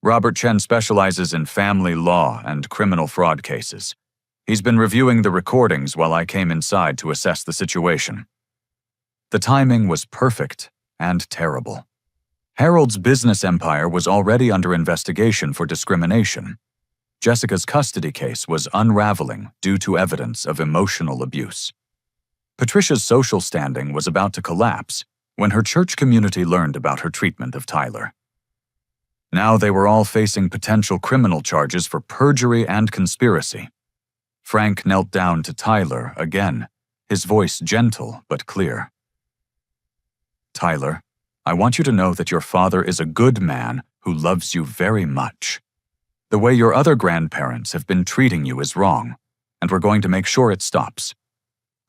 Robert Chen specializes in family law and criminal fraud cases. He's been reviewing the recordings while I came inside to assess the situation. The timing was perfect and terrible. Harold's business empire was already under investigation for discrimination. Jessica's custody case was unraveling due to evidence of emotional abuse. Patricia's social standing was about to collapse when her church community learned about her treatment of Tyler. Now they were all facing potential criminal charges for perjury and conspiracy. Frank knelt down to Tyler again, his voice gentle but clear. Tyler, I want you to know that your father is a good man who loves you very much. The way your other grandparents have been treating you is wrong, and we're going to make sure it stops.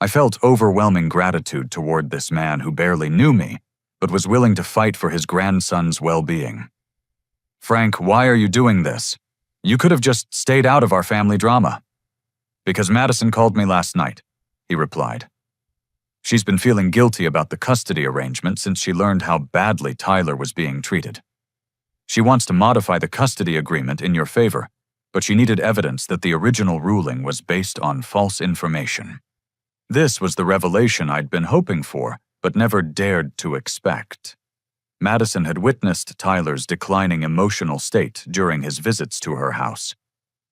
I felt overwhelming gratitude toward this man who barely knew me, but was willing to fight for his grandson's well-being. Frank, why are you doing this? You could have just stayed out of our family drama. Because Madison called me last night, he replied. She's been feeling guilty about the custody arrangement since she learned how badly Tyler was being treated. She wants to modify the custody agreement in your favor, but she needed evidence that the original ruling was based on false information. This was the revelation I'd been hoping for, but never dared to expect. Madison had witnessed Tyler's declining emotional state during his visits to her house.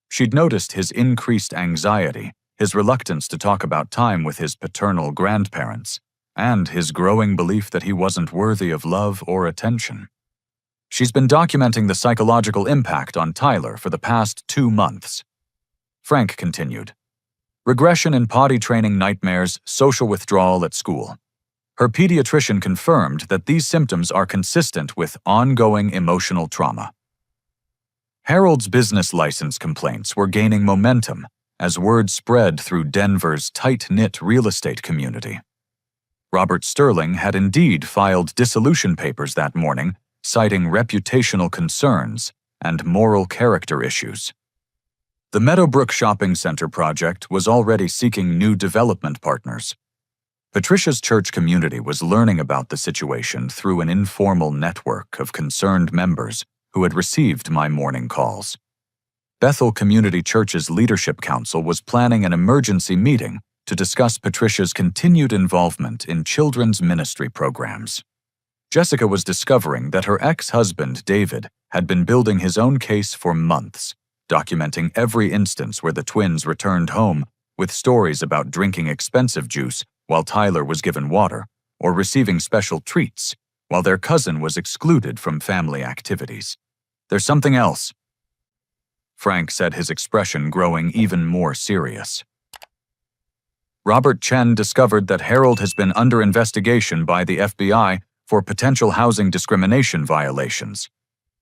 She'd noticed his increased anxiety, his reluctance to talk about time with his paternal grandparents, and his growing belief that he wasn't worthy of love or attention. She's been documenting the psychological impact on Tyler for the past 2 months. Frank continued. Regression in potty training nightmares, social withdrawal at school. Her pediatrician confirmed that these symptoms are consistent with ongoing emotional trauma. Harold's business license complaints were gaining momentum as word spread through Denver's tight-knit real estate community. Robert Sterling had indeed filed dissolution papers that morning, citing reputational concerns and moral character issues. The Meadowbrook Shopping Center project was already seeking new development partners. Patricia's church community was learning about the situation through an informal network of concerned members who had received my morning calls. Bethel Community Church's Leadership Council was planning an emergency meeting to discuss Patricia's continued involvement in children's ministry programs. Jessica was discovering that her ex-husband, David, had been building his own case for months, documenting every instance where the twins returned home with stories about drinking expensive juice while Tyler was given water, or receiving special treats while their cousin was excluded from family activities. "There's something else," Frank said, his expression growing even more serious. Robert Chen discovered that Harold has been under investigation by the FBI for potential housing discrimination violations.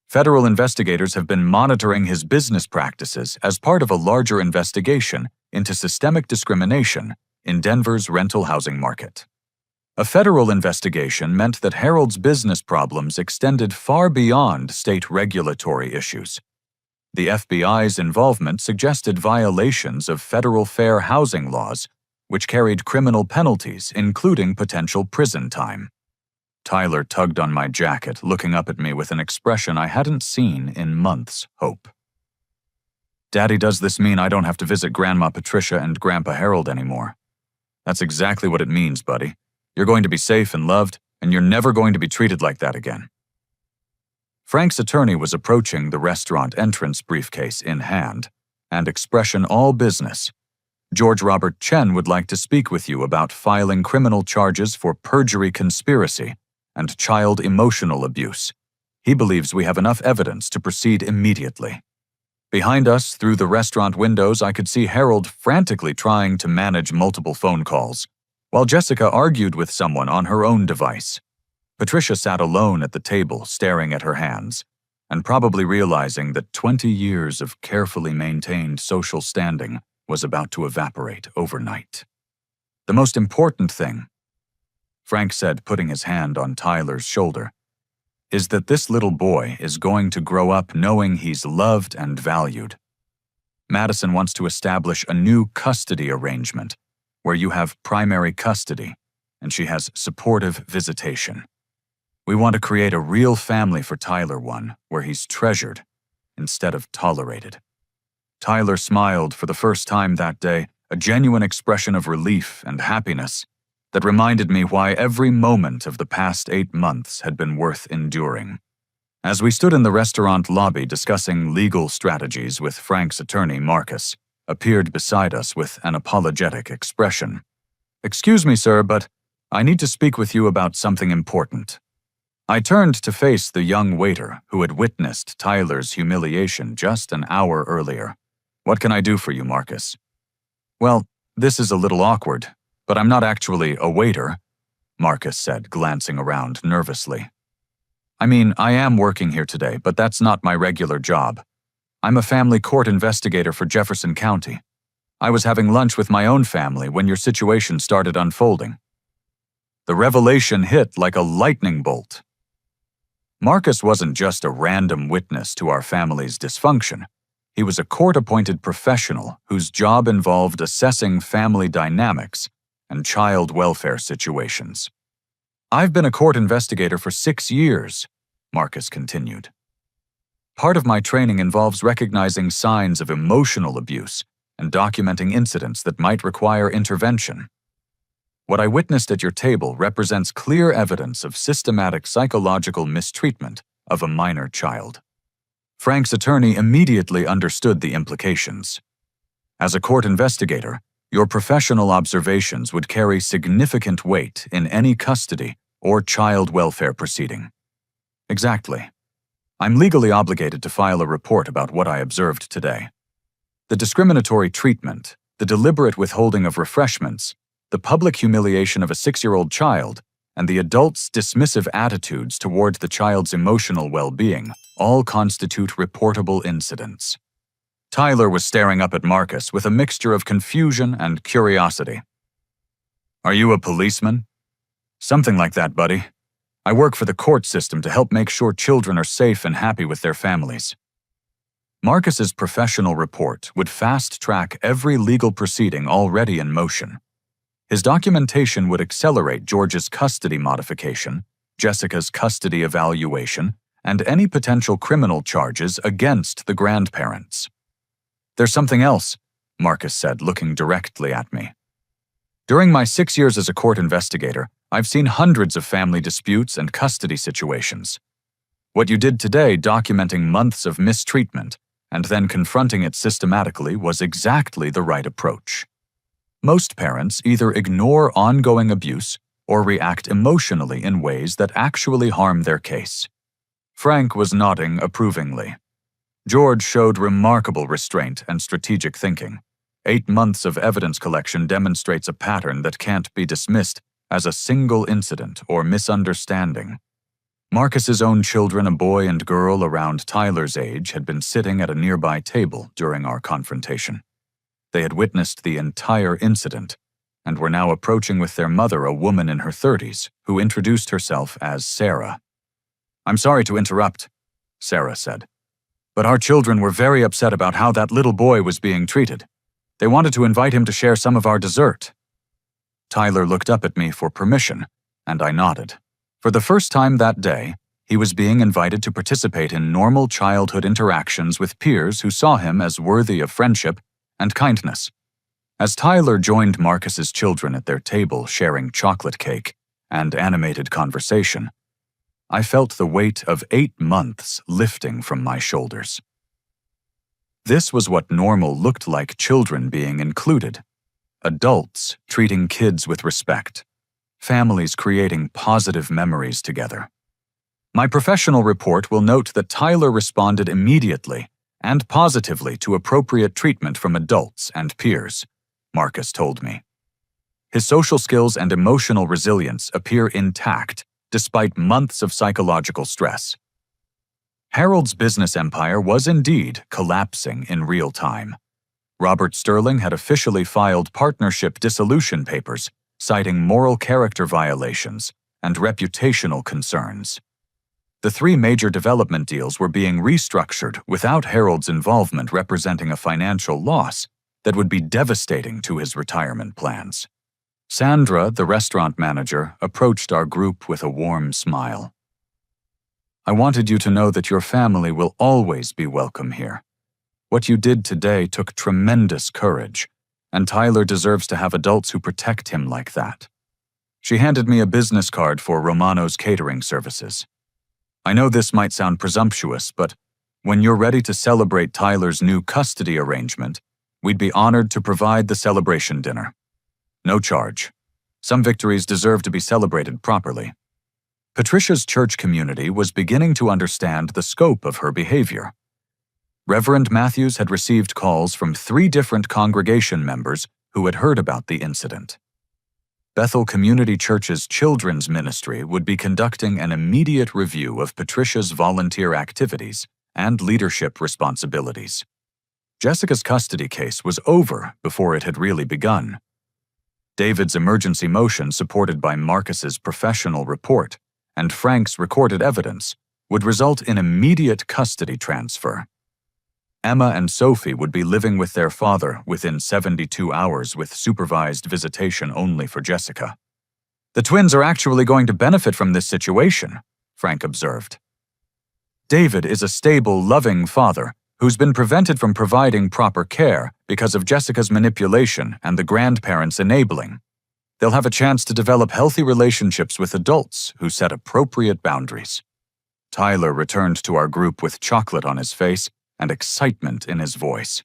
Federal investigators have been monitoring his business practices as part of a larger investigation into systemic discrimination in Denver's rental housing market. A federal investigation meant that Harold's business problems extended far beyond state regulatory issues. The FBI's involvement suggested violations of federal fair housing laws, which carried criminal penalties, including potential prison time. Tyler tugged on my jacket, looking up at me with an expression I hadn't seen in months. Hope. "Daddy, does this mean I don't have to visit Grandma Patricia and Grandpa Harold anymore?" "That's exactly what it means, buddy. You're going to be safe and loved, and you're never going to be treated like that again." Frank's attorney was approaching the restaurant entrance, briefcase in hand, and expression all business. "George Robert Chen would like to speak with you about filing criminal charges for perjury conspiracy and child emotional abuse. He believes we have enough evidence to proceed immediately." Behind us, through the restaurant windows, I could see Harold frantically trying to manage multiple phone calls, while Jessica argued with someone on her own device. Patricia sat alone at the table, staring at her hands, and probably realizing that 20 years of carefully maintained social standing was about to evaporate overnight. "The most important thing," Frank said, putting his hand on Tyler's shoulder, "is that this little boy is going to grow up knowing he's loved and valued. Madison wants to establish a new custody arrangement where you have primary custody and she has supportive visitation. We want to create a real family for Tyler, one where he's treasured instead of tolerated." Tyler smiled for the first time that day, a genuine expression of relief and happiness that reminded me why every moment of the past 8 months had been worth enduring. As we stood in the restaurant lobby discussing legal strategies with Frank's attorney, Marcus appeared beside us with an apologetic expression. "Excuse me, sir, but I need to speak with you about something important." I turned to face the young waiter who had witnessed Tyler's humiliation just an hour earlier. "What can I do for you, Marcus?" "Well, this is a little awkward, but I'm not actually a waiter," Marcus said, glancing around nervously. "I mean, I am working here today, but that's not my regular job. I'm a family court investigator for Jefferson County. I was having lunch with my own family when your situation started unfolding." The revelation hit like a lightning bolt. Marcus wasn't just a random witness to our family's dysfunction. He was a court-appointed professional whose job involved assessing family dynamics and child welfare situations. "I've been a court investigator for 6 years," Marcus continued. "Part of my training involves recognizing signs of emotional abuse and documenting incidents that might require intervention. What I witnessed at your table represents clear evidence of systematic psychological mistreatment of a minor child." Frank's attorney immediately understood the implications. "As a court investigator, your professional observations would carry significant weight in any custody or child welfare proceeding." "Exactly. I'm legally obligated to file a report about what I observed today. The discriminatory treatment, the deliberate withholding of refreshments, the public humiliation of a 6-year-old child, and the adult's dismissive attitudes toward the child's emotional well-being all constitute reportable incidents." Tyler was staring up at Marcus with a mixture of confusion and curiosity. "Are you a policeman?" "Something like that, buddy. I work for the court system to help make sure children are safe and happy with their families." Marcus's professional report would fast-track every legal proceeding already in motion. His documentation would accelerate George's custody modification, Jessica's custody evaluation, and any potential criminal charges against the grandparents. There's something else, Marcus said, looking directly at me. During my 6 years as a court investigator, I've seen hundreds of family disputes and custody situations. What you did today, documenting months of mistreatment and then confronting it systematically, was exactly the right approach. Most parents either ignore ongoing abuse or react emotionally in ways that actually harm their case. Frank was nodding approvingly. George showed remarkable restraint and strategic thinking. 8 months of evidence collection demonstrates a pattern that can't be dismissed as a single incident or misunderstanding. Marcus's own children, a boy and girl around Tyler's age, had been sitting at a nearby table during our confrontation. They had witnessed the entire incident and were now approaching with their mother, a woman in her 30s, who introduced herself as Sarah. "I'm sorry to interrupt," Sarah said, "but our children were very upset about how that little boy was being treated. They wanted to invite him to share some of our dessert." Tyler looked up at me for permission, and I nodded. For the first time that day, he was being invited to participate in normal childhood interactions with peers who saw him as worthy of friendship and kindness. As Tyler joined Marcus's children at their table, sharing chocolate cake and animated conversation, I felt the weight of 8 months lifting from my shoulders. This was what normal looked like: children being included, adults treating kids with respect, families creating positive memories together. My professional report will note that Tyler responded immediately and positively to appropriate treatment from adults and peers, Marcus told me. His social skills and emotional resilience appear intact despite months of psychological stress. Harold's business empire was indeed collapsing in real time. Robert Sterling had officially filed partnership dissolution papers, citing moral character violations and reputational concerns. The 3 major development deals were being restructured without Harold's involvement, representing a financial loss that would be devastating to his retirement plans. Sandra, the restaurant manager, approached our group with a warm smile. "I wanted you to know that your family will always be welcome here. What you did today took tremendous courage, and Tyler deserves to have adults who protect him like that." She handed me a business card for Romano's catering services. "I know this might sound presumptuous, but when you're ready to celebrate Tyler's new custody arrangement, we'd be honored to provide the celebration dinner. No charge. Some victories deserve to be celebrated properly." Patricia's church community was beginning to understand the scope of her behavior. Reverend Matthews had received calls from 3 different congregation members who had heard about the incident. Bethel Community Church's children's ministry would be conducting an immediate review of Patricia's volunteer activities and leadership responsibilities. Jessica's custody case was over before it had really begun. David's emergency motion, supported by Marcus's professional report and Frank's recorded evidence, would result in immediate custody transfer. Emma and Sophie would be living with their father within 72 hours, with supervised visitation only for Jessica. "The twins are actually going to benefit from this situation," Frank observed. "David is a stable, loving father who's been prevented from providing proper care because of Jessica's manipulation and the grandparents' enabling. They'll have a chance to develop healthy relationships with adults who set appropriate boundaries." Tyler returned to our group with chocolate on his face and excitement in his voice.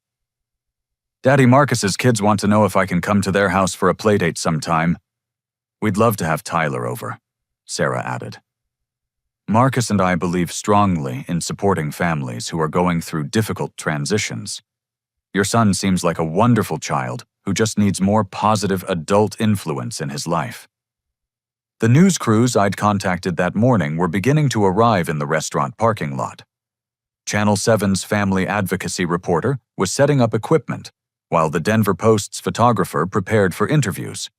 "Daddy Marcus's kids want to know if I can come to their house for a playdate sometime." "We'd love to have Tyler over," Sarah added. "Marcus and I believe strongly in supporting families who are going through difficult transitions. Your son seems like a wonderful child who just needs more positive adult influence in his life." The news crews I'd contacted that morning were beginning to arrive in the restaurant parking lot. Channel 7's family advocacy reporter was setting up equipment, while the Denver Post's photographer prepared for interviews.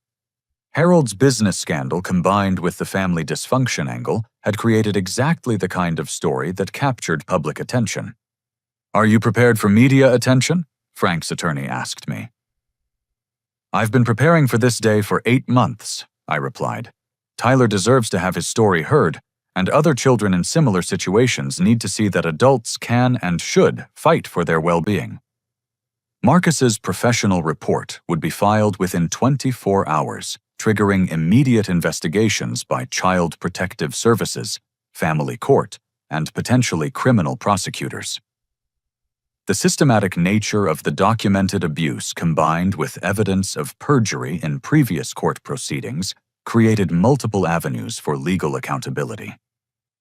Harold's business scandal, combined with the family dysfunction angle, had created exactly the kind of story that captured public attention. "Are you prepared for media attention?" Frank's attorney asked me. "I've been preparing for this day for 8 months," I replied. "Tyler deserves to have his story heard, and other children in similar situations need to see that adults can and should fight for their well-being." Marcus's professional report would be filed within 24 hours, triggering immediate investigations by Child Protective Services, family court, and potentially criminal prosecutors. The systematic nature of the documented abuse combined with evidence of perjury in previous court proceedings created multiple avenues for legal accountability.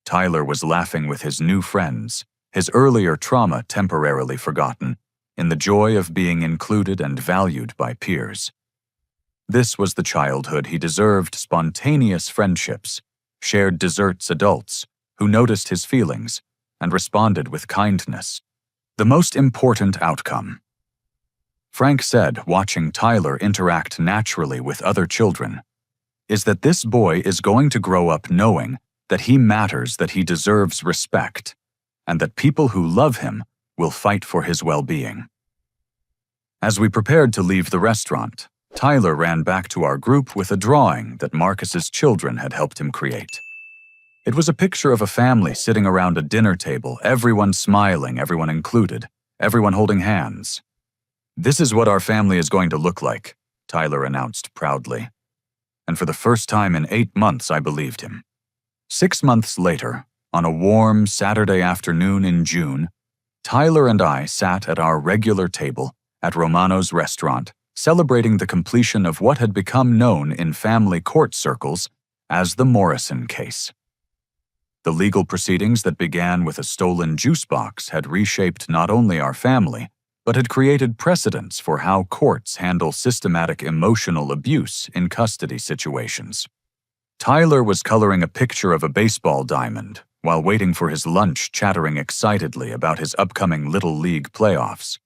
Tyler was laughing with his new friends, his earlier trauma temporarily forgotten, in the joy of being included and valued by peers. This was the childhood he deserved: spontaneous friendships, shared desserts adults who noticed his feelings and responded with kindness. The most important outcome. Frank said, watching Tyler interact naturally with other children, is that this boy is going to grow up knowing that he matters, that he deserves respect, and that people who love him will fight for his well-being. As we prepared to leave the restaurant, Tyler ran back to our group with a drawing that Marcus's children had helped him create. It was a picture of a family sitting around a dinner table, everyone smiling, everyone included, everyone holding hands. "This is what our family is going to look like," Tyler announced proudly. And for the first time in 8 months, I believed him. 6 months later, on a warm Saturday afternoon in June, Tyler and I sat at our regular table at Romano's restaurant, celebrating the completion of what had become known in family court circles as the Morrison case. The legal proceedings that began with a stolen juice box had reshaped not only our family, but had created precedents for how courts handle systematic emotional abuse in custody situations. Tyler was coloring a picture of a baseball diamond while waiting for his lunch, chattering excitedly about his upcoming Little League playoffs.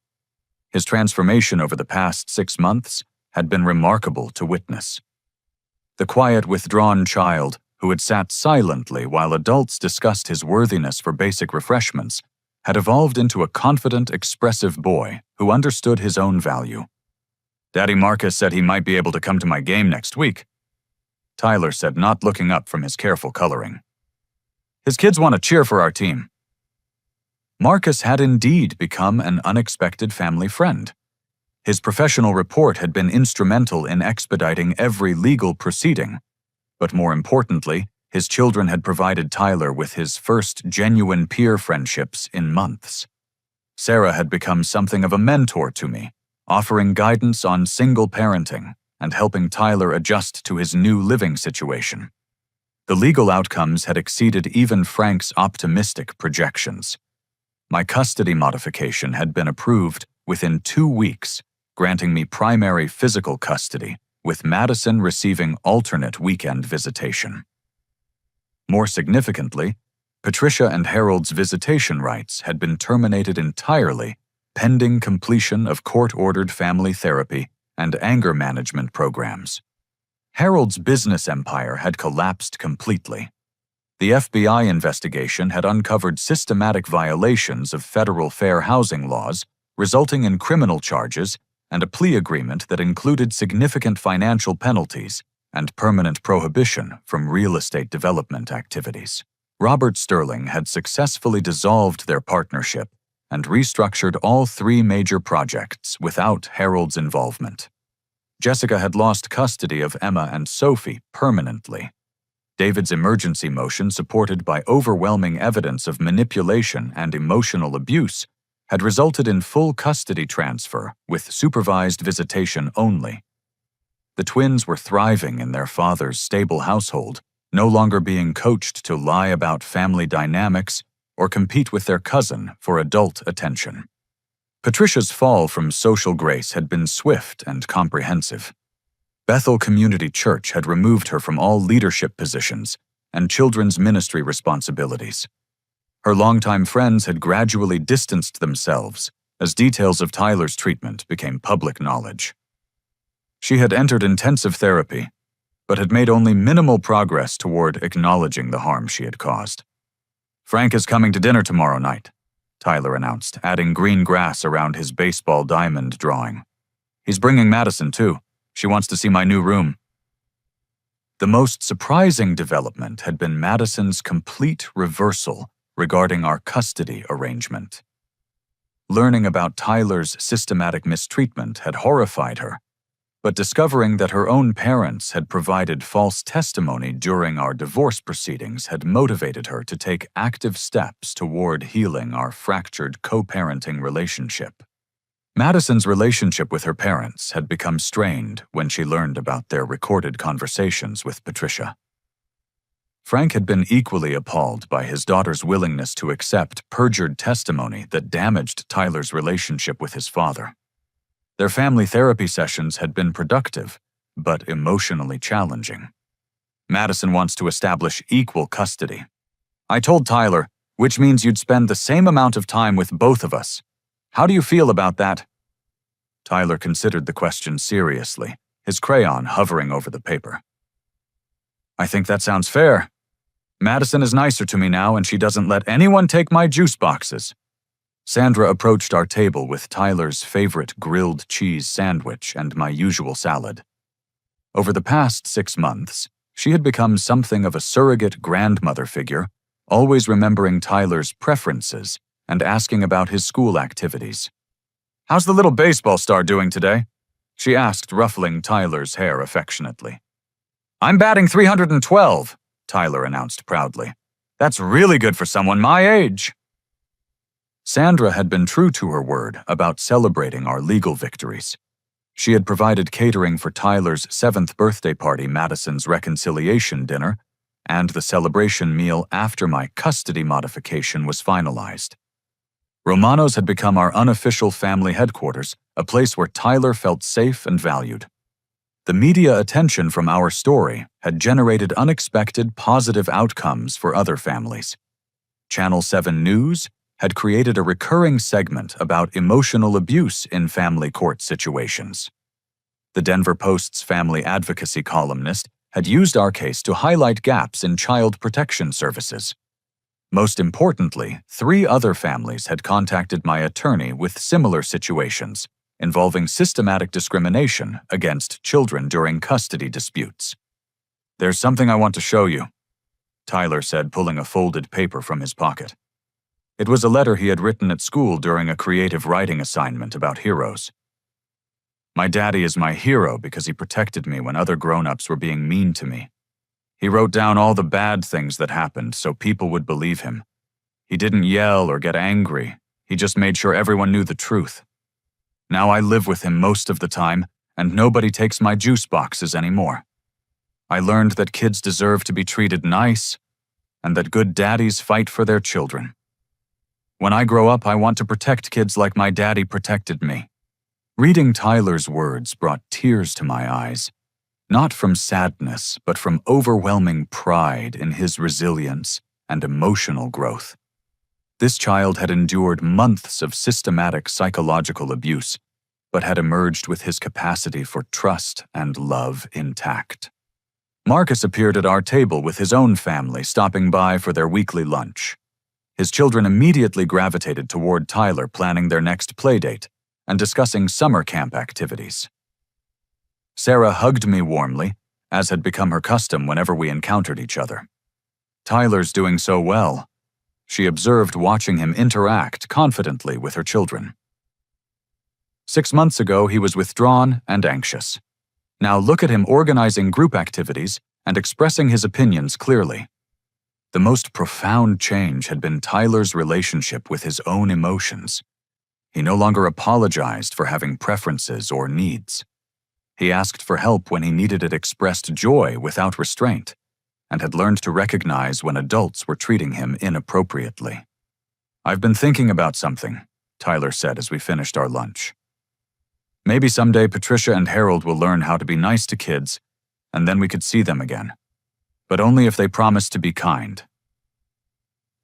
His transformation over the past 6 months had been remarkable to witness. The quiet, withdrawn child who had sat silently while adults discussed his worthiness for basic refreshments had evolved into a confident, expressive boy who understood his own value. "Daddy Marcus said he might be able to come to my game next week," Tyler said, not looking up from his careful coloring. "His kids want to cheer for our team." Marcus had indeed become an unexpected family friend. His professional report had been instrumental in expediting every legal proceeding. But more importantly, his children had provided Tyler with his first genuine peer friendships in months. Sarah had become something of a mentor to me, offering guidance on single parenting and helping Tyler adjust to his new living situation. The legal outcomes had exceeded even Frank's optimistic projections. My custody modification had been approved within 2 weeks, granting me primary physical custody, with Madison receiving alternate weekend visitation. More significantly, Patricia and Harold's visitation rights had been terminated entirely, pending completion of court-ordered family therapy and anger management programs. Harold's business empire had collapsed completely. The FBI investigation had uncovered systematic violations of federal fair housing laws, resulting in criminal charges and a plea agreement that included significant financial penalties and permanent prohibition from real estate development activities. Robert Sterling had successfully dissolved their partnership and restructured all 3 major projects without Harold's involvement. Jessica had lost custody of Emma and Sophie permanently. David's emergency motion, supported by overwhelming evidence of manipulation and emotional abuse, had resulted in full custody transfer with supervised visitation only. The twins were thriving in their father's stable household, no longer being coached to lie about family dynamics or compete with their cousin for adult attention. Patricia's fall from social grace had been swift and comprehensive. Bethel Community Church had removed her from all leadership positions and children's ministry responsibilities. Her longtime friends had gradually distanced themselves as details of Tyler's treatment became public knowledge. She had entered intensive therapy, but had made only minimal progress toward acknowledging the harm she had caused. "Frank is coming to dinner tomorrow night," Tyler announced, adding green grass around his baseball diamond drawing. "He's bringing Madison, too. She wants to see my new room." The most surprising development had been Madison's complete reversal regarding our custody arrangement. Learning about Tyler's systematic mistreatment had horrified her, but discovering that her own parents had provided false testimony during our divorce proceedings had motivated her to take active steps toward healing our fractured co-parenting relationship. Madison's relationship with her parents had become strained when she learned about their recorded conversations with Patricia. Frank had been equally appalled by his daughter's willingness to accept perjured testimony that damaged Tyler's relationship with his father. Their family therapy sessions had been productive, but emotionally challenging. Madison wants to establish equal custody. I told Tyler, which means you'd spend the same amount of time with both of us. How do you feel about that? Tyler considered the question seriously, his crayon hovering over the paper. I think that sounds fair. Madison is nicer to me now, and she doesn't let anyone take my juice boxes. Sandra approached our table with Tyler's favorite grilled cheese sandwich and my usual salad. Over the past 6 months, she had become something of a surrogate grandmother figure, always remembering Tyler's preferences and asking about his school activities. How's the little baseball star doing today? She asked, ruffling Tyler's hair affectionately. I'm batting 312, Tyler announced proudly. That's really good for someone my age. Sandra had been true to her word about celebrating our legal victories. She had provided catering for Tyler's 7th birthday party, Madison's reconciliation dinner, and the celebration meal after my custody modification was finalized. Romano's had become our unofficial family headquarters, a place where Tyler felt safe and valued. The media attention from our story had generated unexpected positive outcomes for other families. Channel 7 News had created a recurring segment about emotional abuse in family court situations. The Denver Post's family advocacy columnist had used our case to highlight gaps in child protection services. Most importantly, 3 other families had contacted my attorney with similar situations, involving systematic discrimination against children during custody disputes. There's something I want to show you, Tyler said, pulling a folded paper from his pocket. It was a letter he had written at school during a creative writing assignment about heroes. My daddy is my hero because he protected me when other grown-ups were being mean to me. He wrote down all the bad things that happened so people would believe him. He didn't yell or get angry. He just made sure everyone knew the truth. Now I live with him most of the time, and nobody takes my juice boxes anymore. I learned that kids deserve to be treated nice, and that good daddies fight for their children. When I grow up, I want to protect kids like my daddy protected me. Reading Tyler's words brought tears to my eyes, not from sadness, but from overwhelming pride in his resilience and emotional growth. This child had endured months of systematic psychological abuse, but had emerged with his capacity for trust and love intact. Marcus appeared at our table with his own family, stopping by for their weekly lunch. His children immediately gravitated toward Tyler, planning their next playdate and discussing summer camp activities. Sarah hugged me warmly, as had become her custom whenever we encountered each other. Tyler's doing so well, she observed, watching him interact confidently with her children. 6 months ago, he was withdrawn and anxious. Now look at him organizing group activities and expressing his opinions clearly. The most profound change had been Tyler's relationship with his own emotions. He no longer apologized for having preferences or needs. He asked for help when he needed it, expressed joy without restraint, and had learned to recognize when adults were treating him inappropriately. I've been thinking about something, Tyler said as we finished our lunch. Maybe someday Patricia and Harold will learn how to be nice to kids, and then we could see them again. But only if they promise to be kind.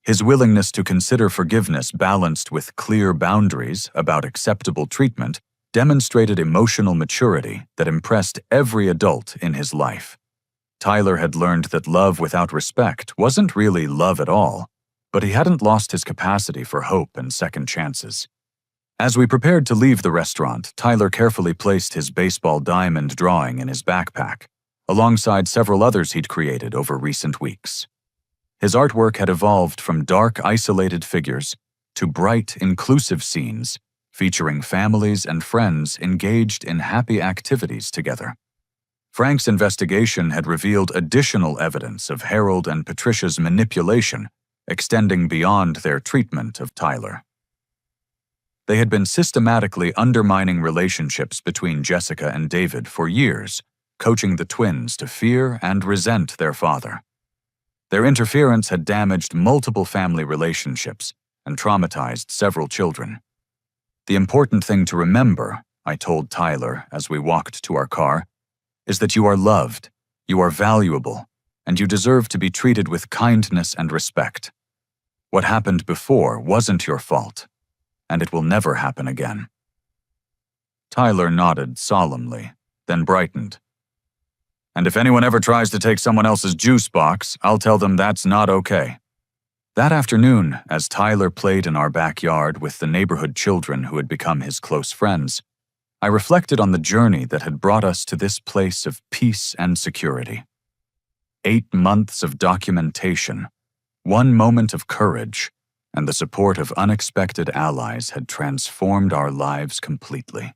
His willingness to consider forgiveness balanced with clear boundaries about acceptable treatment demonstrated emotional maturity that impressed every adult in his life. Tyler had learned that love without respect wasn't really love at all, but he hadn't lost his capacity for hope and second chances. As we prepared to leave the restaurant, Tyler carefully placed his baseball diamond drawing in his backpack, alongside several others he'd created over recent weeks. His artwork had evolved from dark, isolated figures to bright, inclusive scenes featuring families and friends engaged in happy activities together. Frank's investigation had revealed additional evidence of Harold and Patricia's manipulation, extending beyond their treatment of Tyler. They had been systematically undermining relationships between Jessica and David for years, coaching the twins to fear and resent their father. Their interference had damaged multiple family relationships and traumatized several children. The important thing to remember, I told Tyler as we walked to our car, is that you are loved, you are valuable, and you deserve to be treated with kindness and respect. What happened before wasn't your fault, and it will never happen again. Tyler nodded solemnly, then brightened. And if anyone ever tries to take someone else's juice box, I'll tell them that's not okay. That afternoon, as Tyler played in our backyard with the neighborhood children who had become his close friends, I reflected on the journey that had brought us to this place of peace and security. 8 months of documentation, 1 moment of courage, and the support of unexpected allies had transformed our lives completely.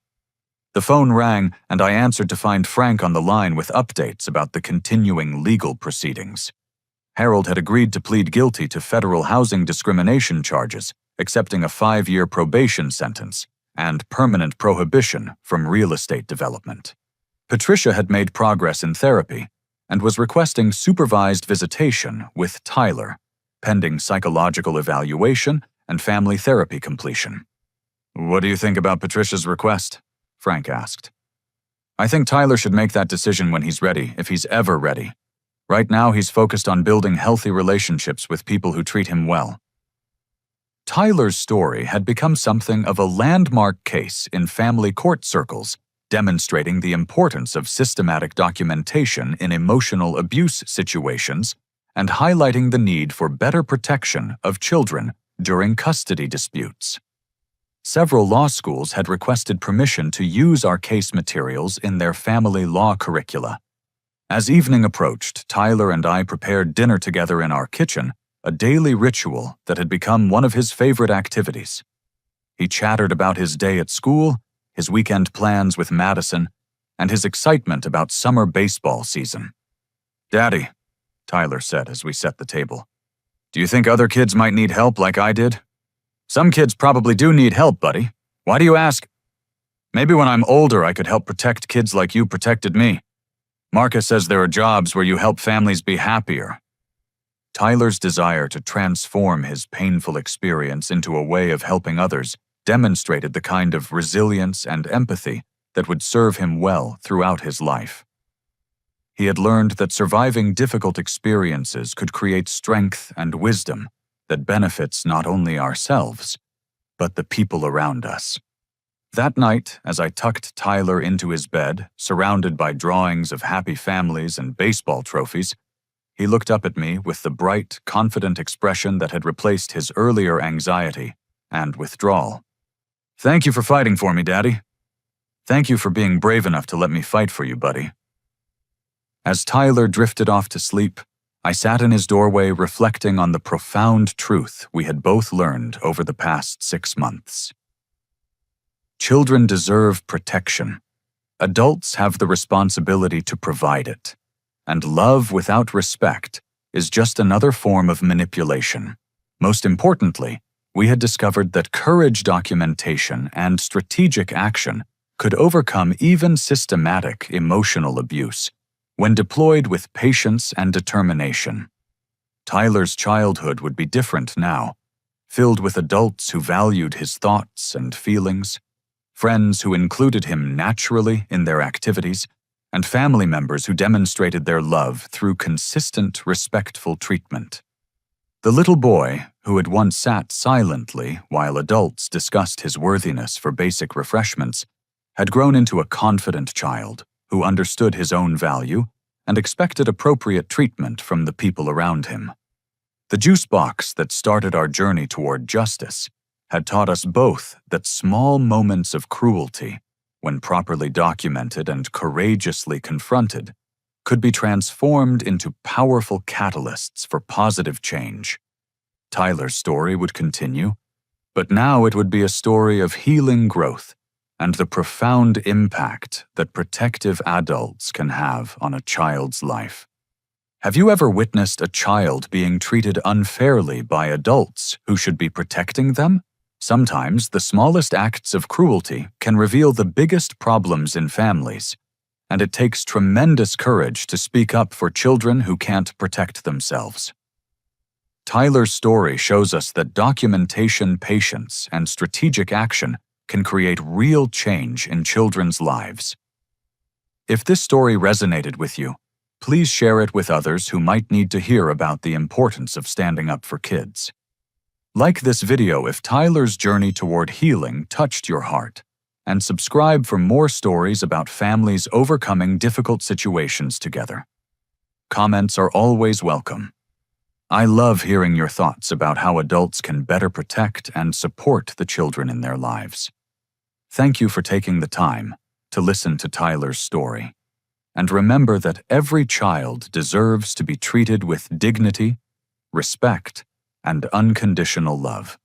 The phone rang, and I answered to find Frank on the line with updates about the continuing legal proceedings. Harold had agreed to plead guilty to federal housing discrimination charges, accepting a 5-year probation sentence and permanent prohibition from real estate development. Patricia had made progress in therapy and was requesting supervised visitation with Tyler, pending psychological evaluation and family therapy completion. "What do you think about Patricia's request?" Frank asked. "I think Tyler should make that decision when he's ready, if he's ever ready. Right now, he's focused on building healthy relationships with people who treat him well." Tyler's story had become something of a landmark case in family court circles, demonstrating the importance of systematic documentation in emotional abuse situations and highlighting the need for better protection of children during custody disputes. Several law schools had requested permission to use our case materials in their family law curricula. As evening approached, Tyler and I prepared dinner together in our kitchen, a daily ritual that had become one of his favorite activities. He chattered about his day at school, his weekend plans with Madison, and his excitement about summer baseball season. "Daddy," Tyler said as we set the table, "do you think other kids might need help like I did?" "Some kids probably do need help, buddy. Why do you ask?" "Maybe when I'm older I could help protect kids like you protected me. Marcus says there are jobs where you help families be happier." Tyler's desire to transform his painful experience into a way of helping others demonstrated the kind of resilience and empathy that would serve him well throughout his life. He had learned that surviving difficult experiences could create strength and wisdom that benefits not only ourselves, but the people around us. That night, as I tucked Tyler into his bed, surrounded by drawings of happy families and baseball trophies, he looked up at me with the bright, confident expression that had replaced his earlier anxiety and withdrawal. "Thank you for fighting for me, Daddy. Thank you for being brave enough to let me fight for you, buddy." As Tyler drifted off to sleep, I sat in his doorway reflecting on the profound truth we had both learned over the past 6 months. Children deserve protection. Adults have the responsibility to provide it. And love without respect is just another form of manipulation. Most importantly, we had discovered that courage documentation and strategic action could overcome even systematic emotional abuse when deployed with patience and determination. Tyler's childhood would be different now, filled with adults who valued his thoughts and feelings, friends who included him naturally in their activities, and family members who demonstrated their love through consistent, respectful treatment. The little boy, who had once sat silently while adults discussed his worthiness for basic refreshments, had grown into a confident child who understood his own value and expected appropriate treatment from the people around him. The juice box that started our journey toward justice had taught us both that small moments of cruelty, when properly documented and courageously confronted, could be transformed into powerful catalysts for positive change. Tyler's story would continue, But now it would be a story of healing growth and the profound impact that protective adults can have on a child's life. Have you ever witnessed a child being treated unfairly by adults who should be protecting them? Sometimes the smallest acts of cruelty can reveal the biggest problems in families, and it takes tremendous courage to speak up for children who can't protect themselves. Tyler's story shows us that documentation, patience, and strategic action can create real change in children's lives. If this story resonated with you, please share it with others who might need to hear about the importance of standing up for kids. Like this video if Tyler's journey toward healing touched your heart, and subscribe for more stories about families overcoming difficult situations together. Comments are always welcome. I love hearing your thoughts about how adults can better protect and support the children in their lives. Thank you for taking the time to listen to Tyler's story. And remember that every child deserves to be treated with dignity, respect, and unconditional love.